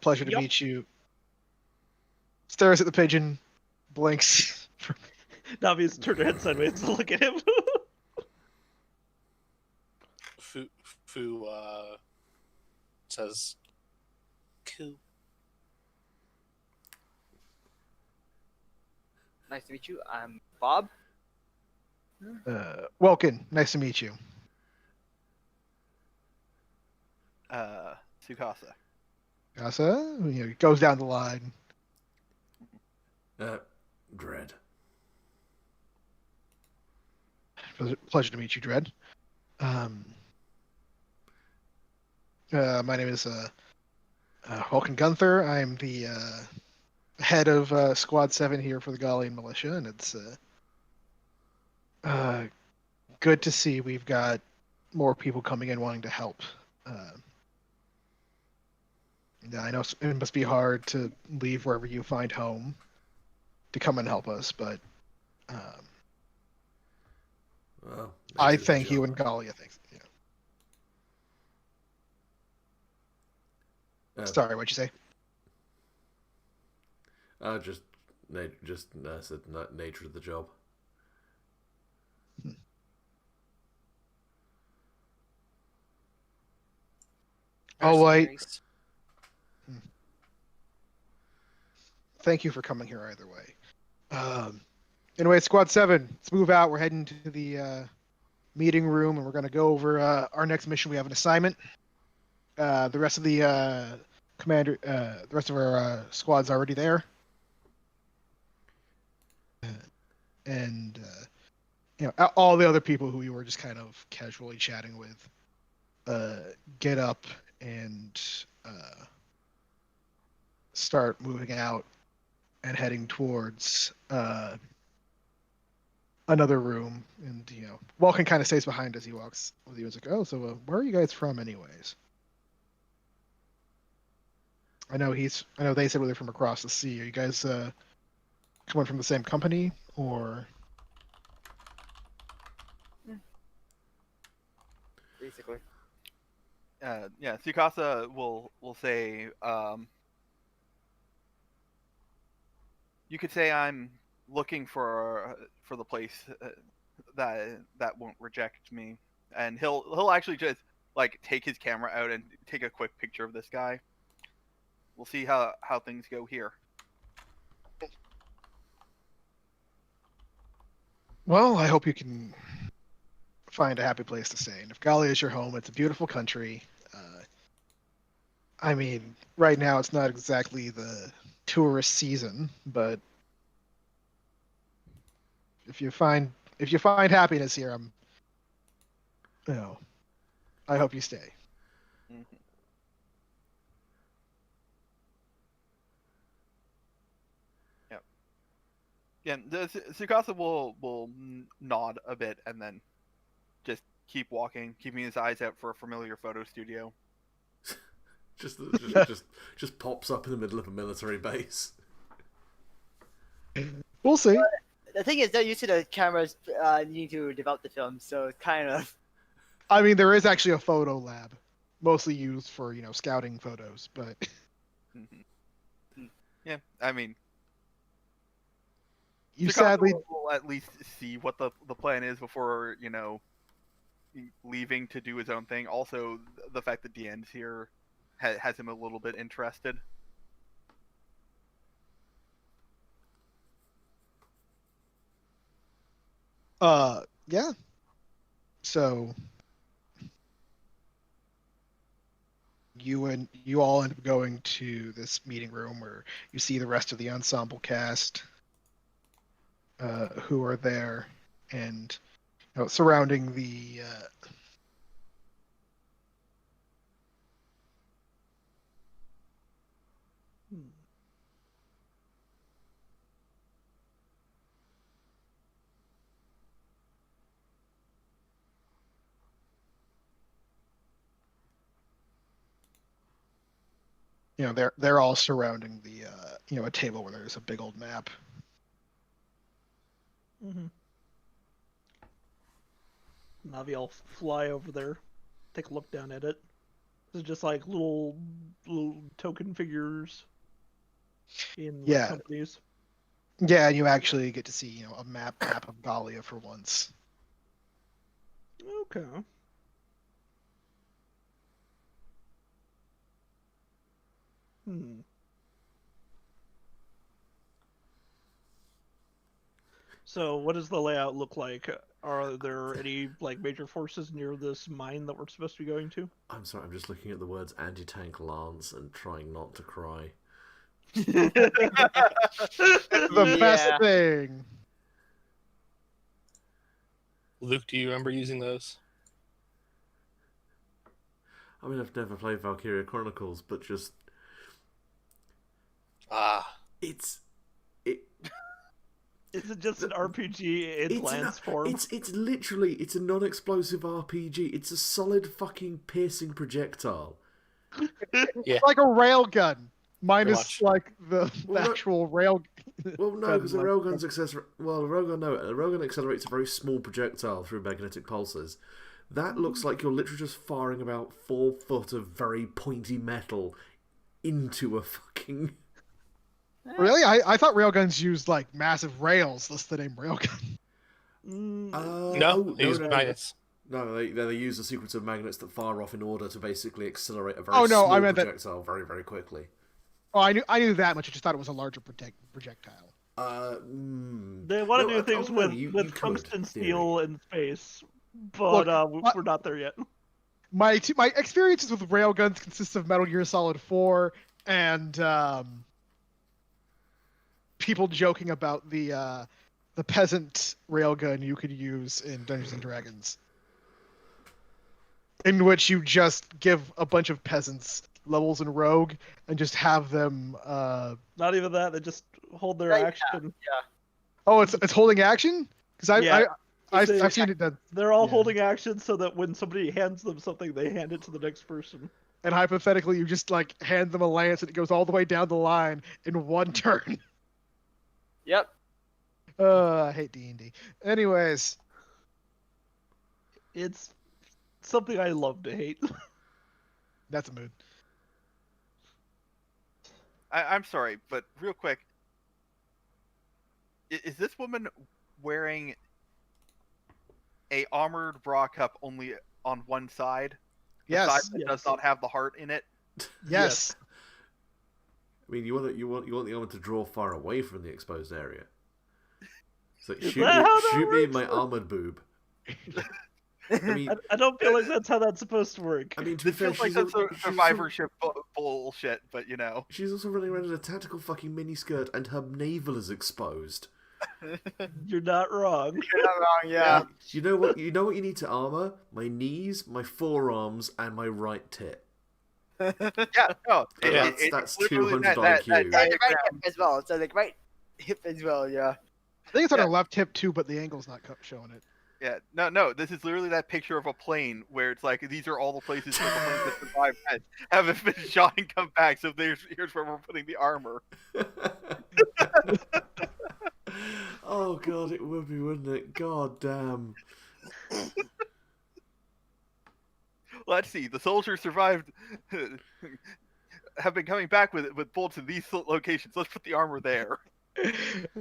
Pleasure to Yep. meet you. Stares at the pigeon, blinks. Navi's turned her head sideways to look at him. Fu says, "Cool." Nice to meet you. I'm Bob. Welkin, nice to meet you. Tsukasa. Casa, goes down the line. Dread. Pleasure to meet you, Dread. My name is Vulcan Gunther. I'm the head of Squad 7 here for the Gallian Militia, and it's good to see we've got more people coming in wanting to help. I know it must be hard to leave wherever you find home to come and help us, but Well, I nature of the thank you job. and Gallia thanks. Sorry, what'd you say? Just said nature of the job. All right. Mercenaries. Thank you for coming here either way. Anyway, Squad 7, let's move out. We're heading to the meeting room, and we're going to go over our next mission. We have an assignment. The rest of the the rest of our squad's already there. And all the other people who we were just kind of casually chatting with get up and start moving out and heading towards another room. And Vulcan kind of stays behind as he walks with you. He's like, "Oh, so where are you guys from, anyways?" I know they said they're from across the sea. Are you guys coming from the same company, or? Basically. Yeah, Tsukasa will say, you could say I'm looking for the place that won't reject me, and he'll actually just like take his camera out and take a quick picture of this guy. We'll see how things go here. Well, I hope you can find a happy place to stay. And if Gallia is your home, it's a beautiful country. I mean, right now it's not exactly the tourist season, but if you find happiness here, I hope you stay. Mm-hmm. Yep. Yeah, Tsukasa will nod a bit and then just keep walking, keeping his eyes out for a familiar photo studio. just pops up in the middle of a military base. We'll see. The thing is, they're used to the cameras needing to develop the film, so it's kind of. I mean, there is actually a photo lab, mostly used for scouting photos, but. Mm-hmm. Yeah, I mean, You Tsukasa sadly will at least see what the plan is before leaving to do his own thing. Also, the fact that Diane's here has him a little bit interested. Yeah. So you all end up going to this meeting room where you see the rest of the ensemble cast who are there, and surrounding the they're all surrounding the a table where there's a big old map. Mm-hmm. Navi will fly over there, take a look down at it. This is just like little token figures in Yeah. companies. Yeah, and you actually get to see a map of Galia for once. Okay. So, what does the layout look like? Are there any major forces near this mine that we're supposed to be going to? I'm sorry, I'm just looking at the words anti-tank lance and trying not to cry. The best thing. Luke, do you remember using those? I mean, I've never played Valkyria Chronicles, but just Is it just an RPG in lance form? It's literally a non-explosive RPG. It's a solid fucking piercing projectile. It's like a railgun, minus much. the actual rail. Well, no, because a railgun's a railgun accelerates a very small projectile through magnetic pulses. That looks like you're literally just firing about 4 foot of very pointy metal into a fucking. Really? I thought railguns used massive rails. That's the name railgun. No, they use magnets. No, they use a sequence of magnets that fire off in order to basically accelerate a very small projectile very, very quickly. Oh, I knew that much. I just thought it was a larger projectile. They want to do things with tungsten steel in space, but we're not there yet. My experiences with railguns consist of Metal Gear Solid 4 and people joking about the peasant railgun you could use in Dungeons and Dragons, in which you just give a bunch of peasants levels in Rogue and just have them. Not even that. They just hold their action. Yeah. Oh, it's holding action? Because I've seen it done. They're all holding action so that when somebody hands them something, they hand it to the next person. And hypothetically, you just hand them a lance and it goes all the way down the line in one turn. Yep. I hate D&D. Anyways, it's something I love to hate. That's a mood. I'm sorry, but real quick, is this woman wearing a armored bra cup only on one side? Yes. The side that does not have the heart in it? Yes. I mean, you want the armor to draw far away from the exposed area. So shoot me in my armored boob. I mean, I don't feel like that's how that's supposed to work. I mean, to be fair, feels like that's survivorship bullshit, but she's also running around in a tactical fucking miniskirt, and her navel is exposed. You're not wrong. You're not wrong, yeah. You know what? You know what you need to armor? My knees, my forearms, and my right tit. Yeah, no, that's 200 IQ. And the right hip as well. So right hip as well, yeah. I think it's on her left hip too, but the angle's not showing it. Yeah, no. This is literally that picture of a plane where it's like these are all the places where the planes that survived haven't been shot and come back. So here's where we're putting the armor. Oh god, it would be, wouldn't it? God damn. Let's see. The soldiers survived. Have been coming back with bullets in these locations. Let's put the armor there.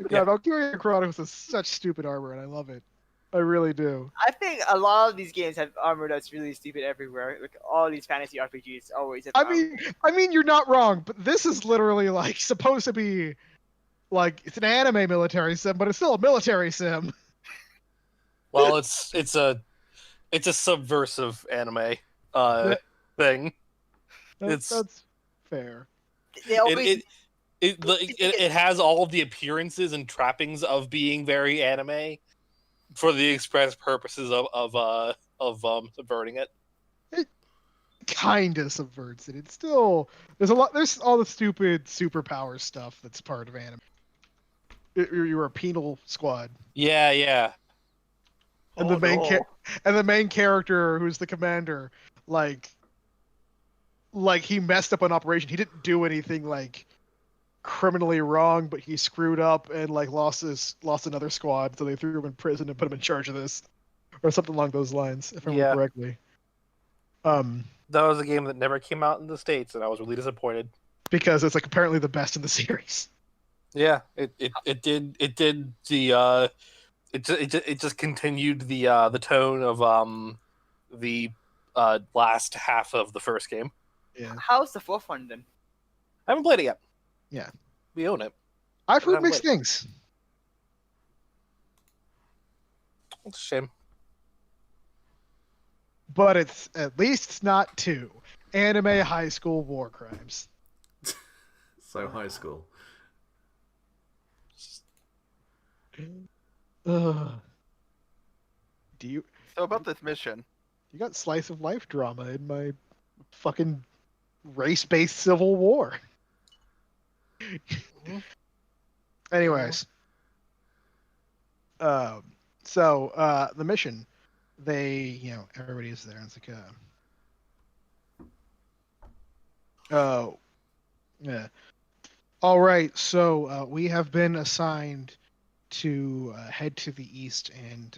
God, Valkyria Chronicles is such stupid armor, and I love it. I really do. I think a lot of these games have armor that's really stupid everywhere. Like all these fantasy RPGs always have armor. I mean, you're not wrong, but this is literally supposed to be it's an anime military sim, but it's still a military sim. Well, it's a subversive anime That- thing. That's fair. They It always it it has all of the appearances and trappings of being very anime for the express purposes of subverting it. It kind of subverts it. It's still there's all the stupid superpower stuff that's part of anime. You're a penal squad, Yeah. and Oh, the main character who's the commander, like he messed up an operation. He didn't do anything like criminally wrong, but he screwed up and like lost another squad, so they threw him in prison and put him in charge of this, or something along those lines, if I remember Yeah. correctly. That was a game that never came out in the States, and I was really disappointed. Because it's like apparently the best in the series. Yeah, it did the it just continued the tone of the last half of the first game. Yeah. How's the fourth one then? I haven't played it yet. Yeah. We own it. I've heard haven't mixed played things. It's a shame. But it's at least it's not 2 anime high school war crimes. So high school. Ugh. Do you So about this mission, you got slice of life drama in my fucking race-based civil war? Anyways, so the mission, everybody's there. It's like oh yeah. All right, so we have been assigned to head to the east and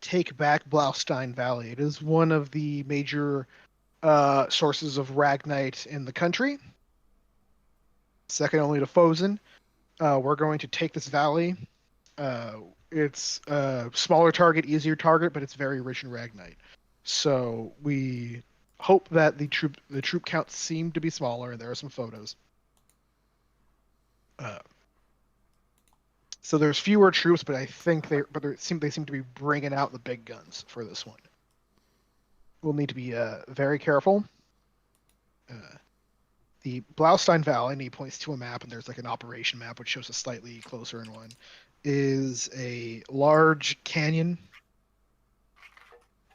take back Blaustein Valley. It is one of the major sources of Ragnite in the country, second only to Fosen. We're going to take this valley. It's a smaller target, easier target, but it's very rich in Ragnite. So we hope that the troop counts seem to be smaller, and there are some photos. So there's fewer troops, but I think they seem to be bringing out the big guns for this one. We'll need to be very careful. The Blaustein Valley, and he points to a map, and there's like an operation map which shows a slightly closer in one, is a large canyon.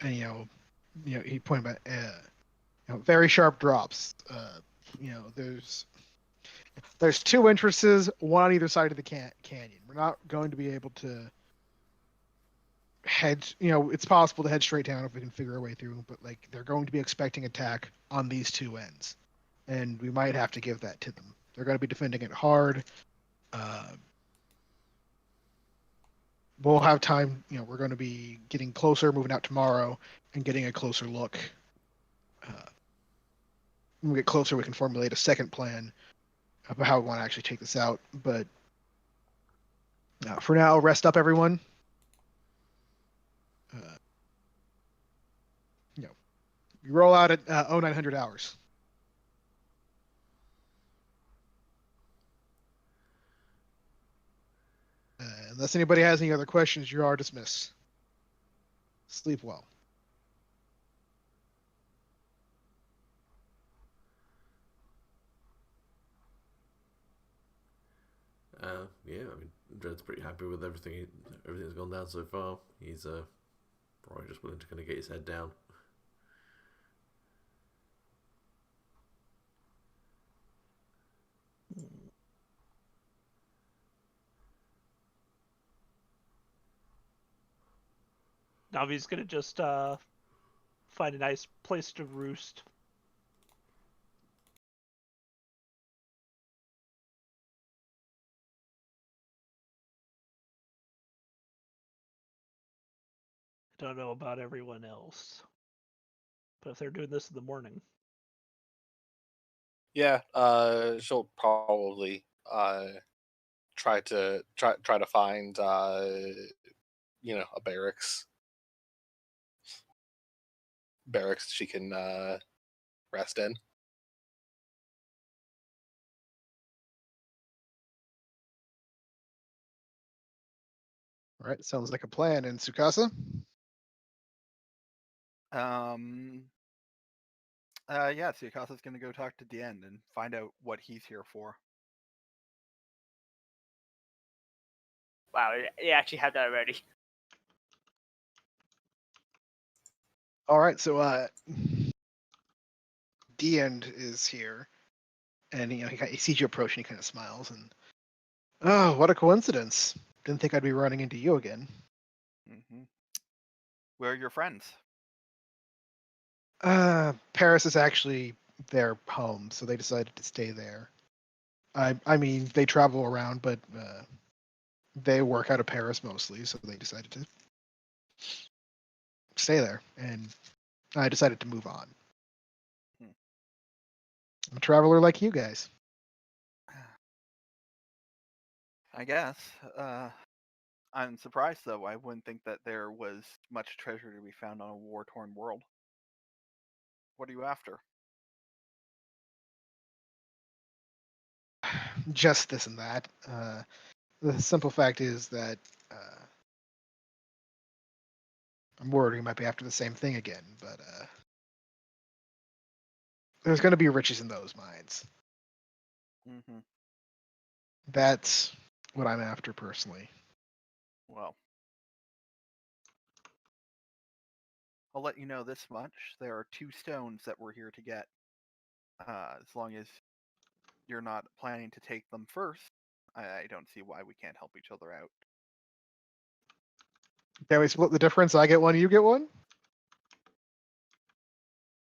And he pointed at very sharp drops. There's 2 entrances, one on either side of the canyon. We're not going to be able to head. It's possible to head straight down if we can figure our way through, but like they're going to be expecting attack on these 2 ends, and we might have to give that to them. They're going to be defending it hard. We'll have time. We're going to be getting closer, moving out tomorrow, and getting a closer look. When we get closer, we can formulate a second plan about how we want to actually take this out. But for now, rest up, everyone. We roll out at 0900 hours. Unless anybody has any other questions, you are dismissed. Sleep well. Yeah, I mean, Dred's pretty happy with everything that's gone down so far. He's probably just willing to kind of get his head down. Navi's gonna just find a nice place to roost. I don't know about everyone else, but if they're doing this in the morning, Yeah, she'll probably try to find a barracks she can rest in. All right, sounds like a plan. And Tsukasa? Yeah, Tsuyakasa's gonna go talk to Dien and find out what he's here for. Wow, they actually have that already. All right, so D end is here, and he sees you approach, and he kind of smiles, and oh, what a coincidence! Didn't think I'd be running into you again. Mm-hmm. Where are your friends? Paris is actually their home, so they decided to stay there. I mean, they travel around, but they work out of Paris mostly, so they decided to stay there, and I decided to move on. Hmm. I'm a traveler like you guys. I guess. I'm surprised though. I wouldn't think that there was much treasure to be found on a war-torn world. What are you after? Just this and that. The simple fact is that I'm worried we might be after the same thing again, but there's going to be riches in those mines. Mm-hmm. That's what I'm after personally. Well, I'll let you know this much. There are 2 stones that we're here to get. As long as you're not planning to take them first, I don't see why we can't help each other out. Can we split the difference? I get one, you get one?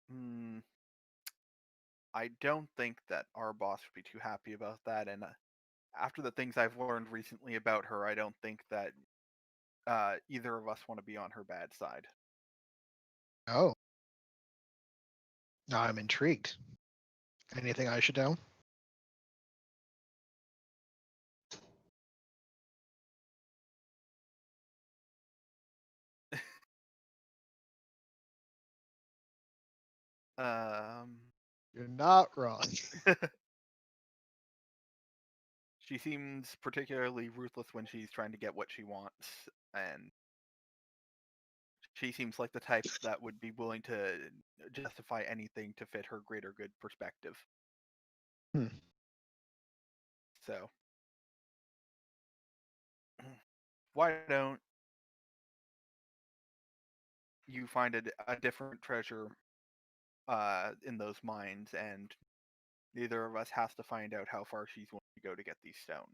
Hmm. I don't think that our boss would be too happy about that, and after the things I've learned recently about her, I don't think that either of us want to be on her bad side. Oh. Now I'm intrigued. Anything I should know? Um, You're not wrong. she seems particularly ruthless when she's trying to get what she wants, and she seems like the type that would be willing to justify anything to fit her greater good perspective. Hmm. So, why don't you find a different treasure in those mines, and neither of us has to find out how far she's willing to go to get these stones.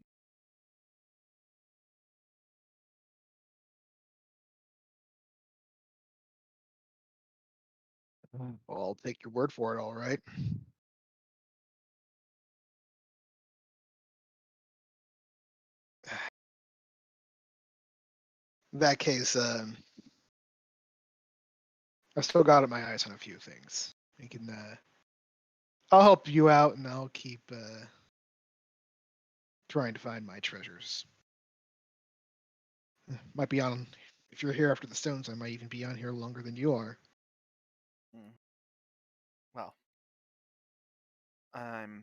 Well, I'll take your word for it, all right. In that case, I still got my eyes on a few things. We can, I'll help you out, and I'll keep trying to find my treasures. Might be on. If you're here after the stones, I might even be on here longer than you are. Mm. Well, I'm.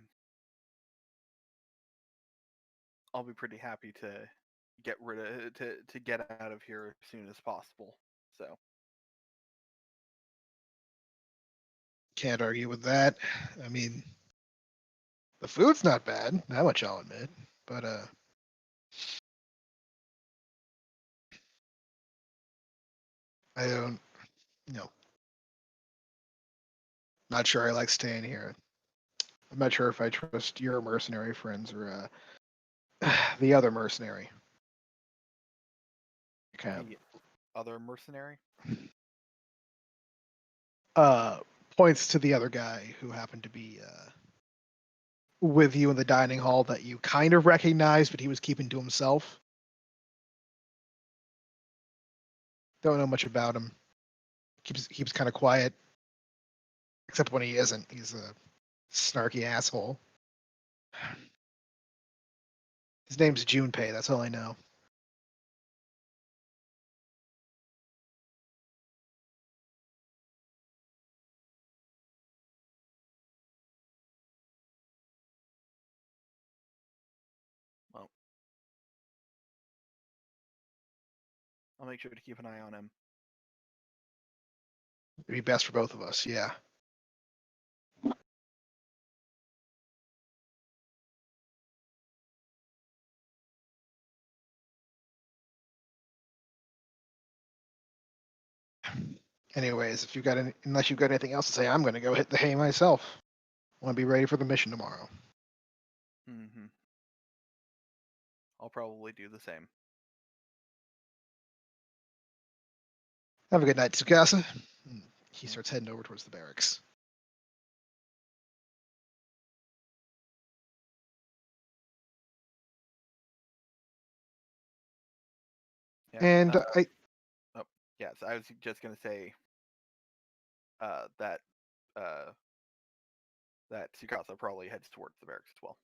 I'll be pretty happy to get rid of to get out of here as soon as possible. So. Can't argue with that. I mean, the food's not bad. That much I'll admit. But I don't. No, not sure I like staying here. I'm not sure if I trust your mercenary friends or the other mercenary. Kind The other mercenary? of points to the other guy who happened to be with you in the dining hall that you kind of recognized, but he was keeping to himself. Don't know much about him. Keeps kind of quiet, except when he isn't. He's a snarky asshole. His name's Junpei. That's all I know. Well, I'll make sure to keep an eye on him. It'd be best for both of us, yeah. Anyways, if you've got unless you've got anything else to say, I'm gonna go hit the hay myself. I want to be ready for the mission tomorrow. Mm-hmm. I'll probably do the same. Have a good night, Tsukasa. He starts heading over towards the barracks. Yeah. And Yes, I was just gonna say that that Tsukasa probably heads towards the barracks as well.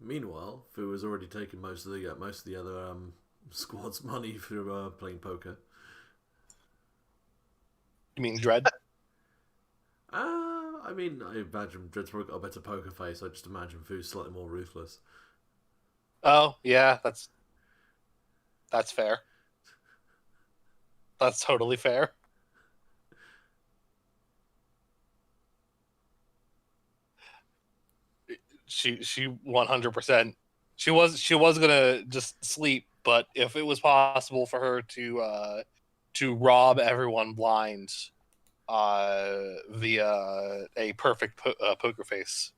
Meanwhile, Fu has already taken most of the other squad's money for playing poker. You mean Dread? I mean, I imagine Dread's probably got a better poker face. I just imagine Fu's slightly more ruthless. Oh yeah, that's fair. That's totally fair. She 100%. She was gonna just sleep, but if it was possible for her to rob everyone blind via a perfect poker face,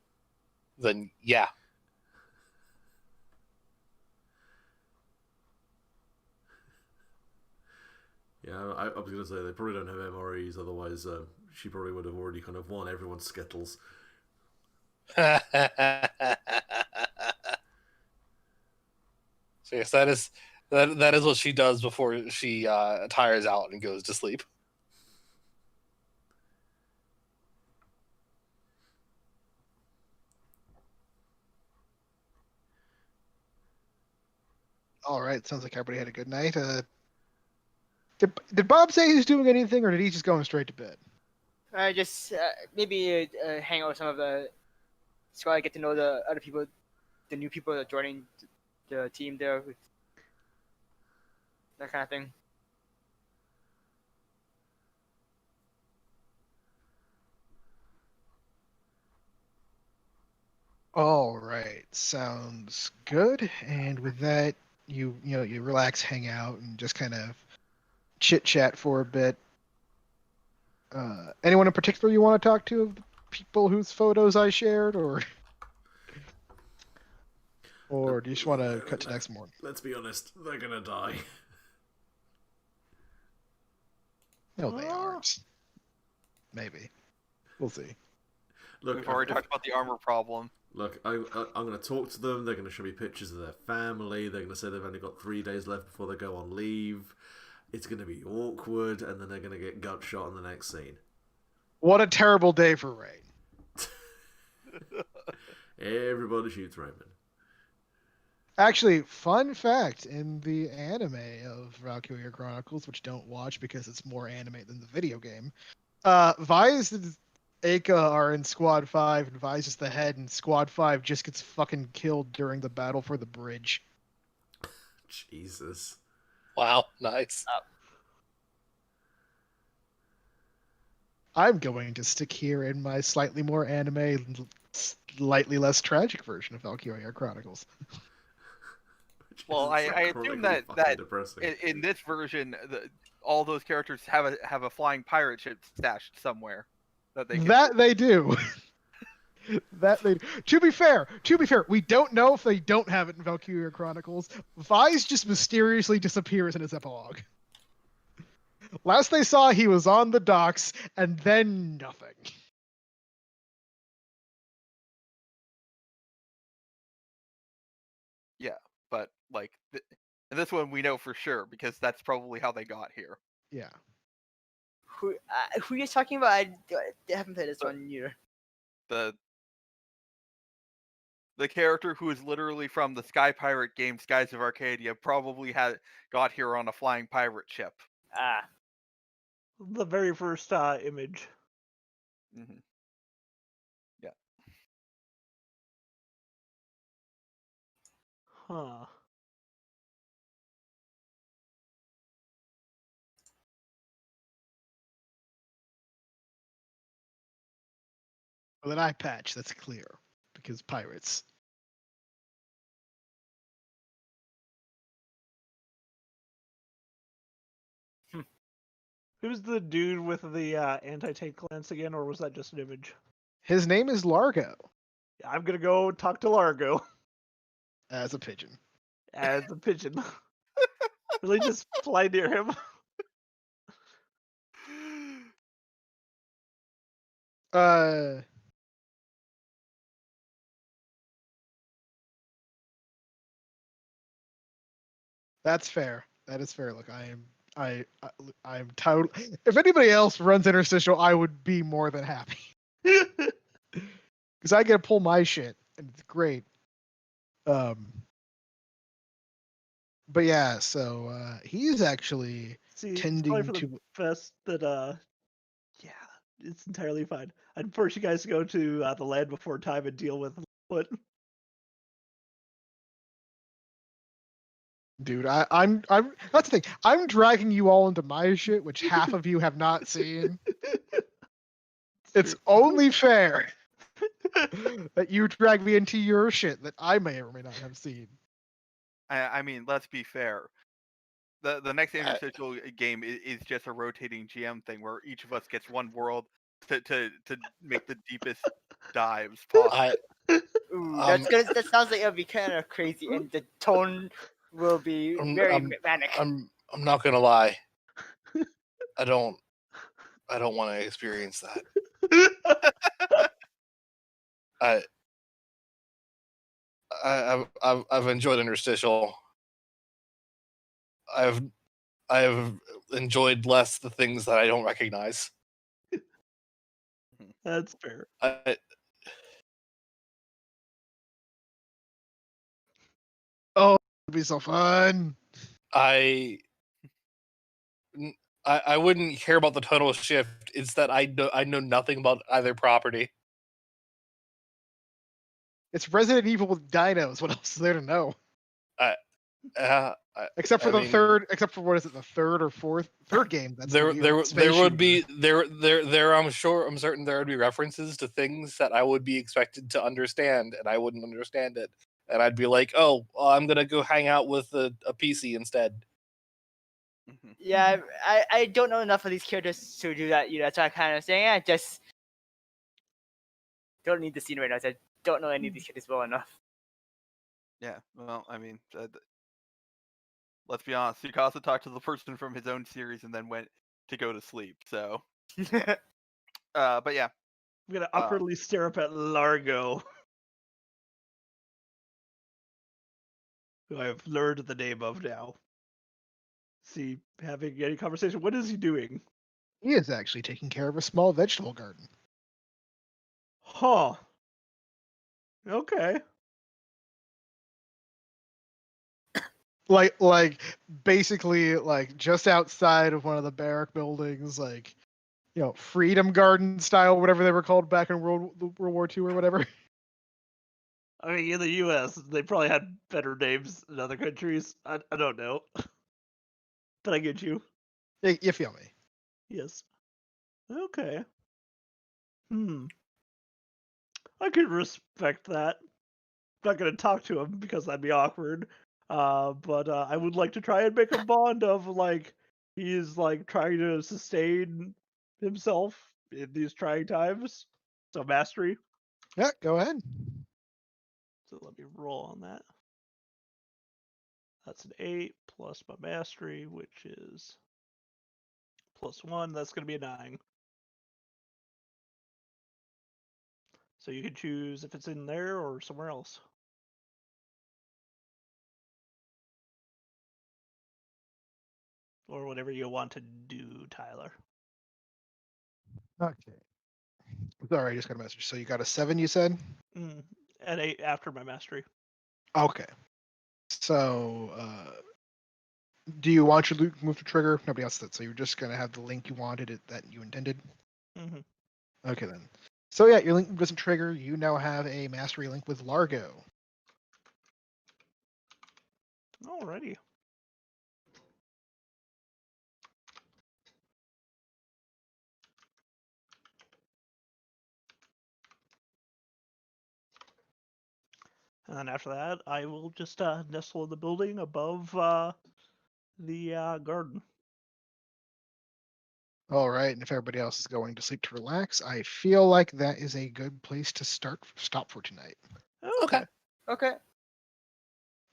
then yeah. Yeah, I was going to say they probably don't have MREs, otherwise she probably would have already kind of won everyone's skittles. So yes, that is what she does before she tires out and goes to sleep. All right, sounds like everybody had a good night. Did Bob say he's doing anything, or did he just go straight to bed? Just maybe hang out with some of the squad, get to know the other people, the new people that are joining the team there, with that kind of thing. All right, sounds good. And with that, you relax, hang out, and just kind of chit chat for a bit. Anyone in particular you want to talk to of the people whose photos I shared, or do you just want to cut to next morning? Let's be honest, they're gonna die. No, they aren't. Maybe. We'll see. Look, We've already talked about the armor problem. Look, I'm going to talk to them. They're going to show me pictures of their family. They're going to say they've only got 3 days left before they go on leave. It's going to be awkward, and then they're going to get gut shot in the next scene. What a terrible day for Rain. Everybody shoots Raymond. Actually, fun fact, in the anime of Valkyria Chronicles, which don't watch because it's more anime than the video game, Vyse and Aka are in Squad 5, and Vyse is the head, and Squad 5 just gets fucking killed during the battle for the bridge. Jesus. Wow, nice. I'm going to stick here in my slightly more anime, slightly less tragic version of Valkyria Chronicles. Well, I assume that in this version, all those characters have a flying pirate ship stashed somewhere that they can... They do. To be fair, we don't know if they don't have it in Valkyria Chronicles. Vyse just mysteriously disappears in his epilogue. Last they saw, he was on the docks, and then nothing. Yeah, but like this one we know for sure because that's probably how they got here. Yeah. Who are you talking about? I haven't played this one either. The the character who is literally from the Sky Pirate game Skies of Arcadia probably got here on a flying pirate ship. Ah, The very first image. Hmm. Huh. With an eye patch, that's clear. Because pirates. Who's the dude with the anti-tank lance again, or was that just an image? His name is Largo. Yeah, I'm gonna go talk to Largo As a pigeon. as a pigeon. Really, just fly near him. Uh, that's fair. That is fair. Look, I'm totally. If anybody else runs Interstitial, I would be more than happy. Because I get to pull my shit, and it's great. But yeah, so he's actually See, it's probably tending for the to. best that yeah, it's entirely fine. I'd force you guys to go to the land before time and deal with what. Dude, I'm. That's the thing. I'm dragging you all into my shit, which half of you have not seen. It's true. only fair that you drag me into your shit that I may or may not have seen. I mean, let's be fair. The next Interstitial game is just a rotating GM thing where each of us gets one world to make the deepest dives possible. ooh, Um, that sounds like it'll be kind of crazy, and the tone will be very manic. I'm not gonna lie. I don't want to experience that. I've enjoyed Interstitial. I've enjoyed less the things that I don't recognize. That's fair. Oh, it'd be so fun. I wouldn't care about the tonal shift. It's that I know nothing about either property. It's Resident Evil with dinos. What else is there to know? Except for except for what is it, the third game? That's there would be shooter. I'm certain there would be references to things that I would be expected to understand, and I wouldn't understand it, and I'd be like, oh, well, I'm gonna go hang out with a PC instead. Yeah, I don't know enough of these characters to do that. That's what I'm kind of saying. I just don't need the scene right now. I don't know any of these characters well enough. Yeah, well, I mean, let's be honest. Yukasa talked to the person from his own series and then went to go to sleep. So, but yeah, I'm gonna awkwardly stare up at Largo, who I have learned the name of now. See, having any conversation. What is he doing? He is actually taking care of a small vegetable garden. Huh. Okay. Like basically like just outside of one of the barrack buildings, like Freedom Garden style, whatever they were called back in World War II or whatever. I mean, in the U.S., they probably had better names in other countries. I don't know, but I get you. You feel me? Yes. Okay. I could respect that. Not gonna talk to him because that'd be awkward. But I would like to try and make a bond of like he's like trying to sustain himself in these trying times. So mastery. Yeah, go ahead. So let me roll on that. That's an 8 plus my mastery, which is +1. That's gonna be a 9. So you can choose if it's in there or somewhere else. Or whatever you want to do, Tyler. Okay. Sorry, I just got a message. So you got a 7, you said? An 8 after my mastery. Okay. So, do you want your move to trigger? Nobody else did. So you're just gonna have the link you wanted it that you intended. Mm-hmm. Okay then. So yeah, your link doesn't trigger. You now have a mastery link with Largo. Alrighty. And then after that, I will just nestle in the building above the garden. All right, and if everybody else is going to sleep to relax, I feel like that is a good place to stop for tonight. Okay. Okay.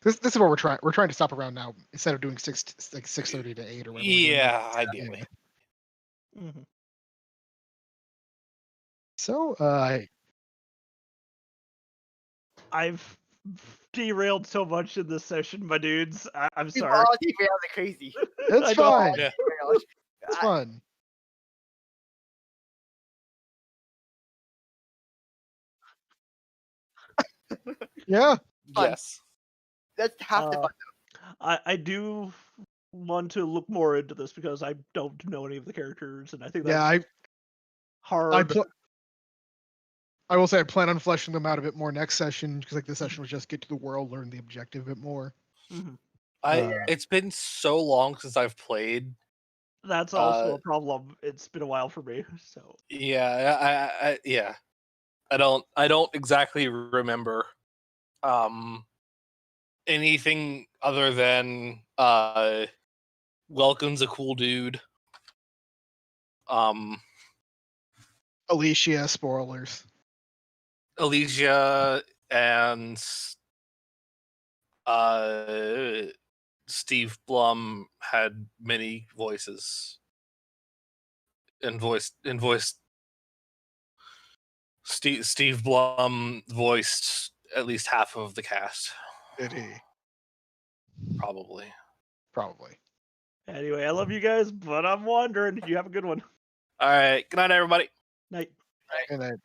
This is what we're trying. We're trying to stop around now instead of doing 6:30 to 8 or whatever. Yeah, ideally. Mm-hmm. So, I've derailed so much in this session, my dudes. I'm We've sorry. all derailed like crazy. it's I know. fine. Yeah. Derailed. It's fun. Yeah. Fun. Yes. That's half the Uh, fun. I do want to look more into this because I don't know any of the characters, and I think that's Yeah, hard. I will say I plan on fleshing them out a bit more next session because like this session was just get to the world, learn the objective a bit more. Mhm. It's been so long since I've played. That's also a problem. It's been a while for me, so Yeah, yeah. I don't exactly remember anything other than Welcome's a cool dude. Alicia, spoilers. Alicia and Steve Blum had many voices. And voiced Steve Blum voiced at least half of the cast, Did he? probably. Probably. anyway, I love you guys, but I'm wandering. You have a good one. All right, good night, everybody. Night. And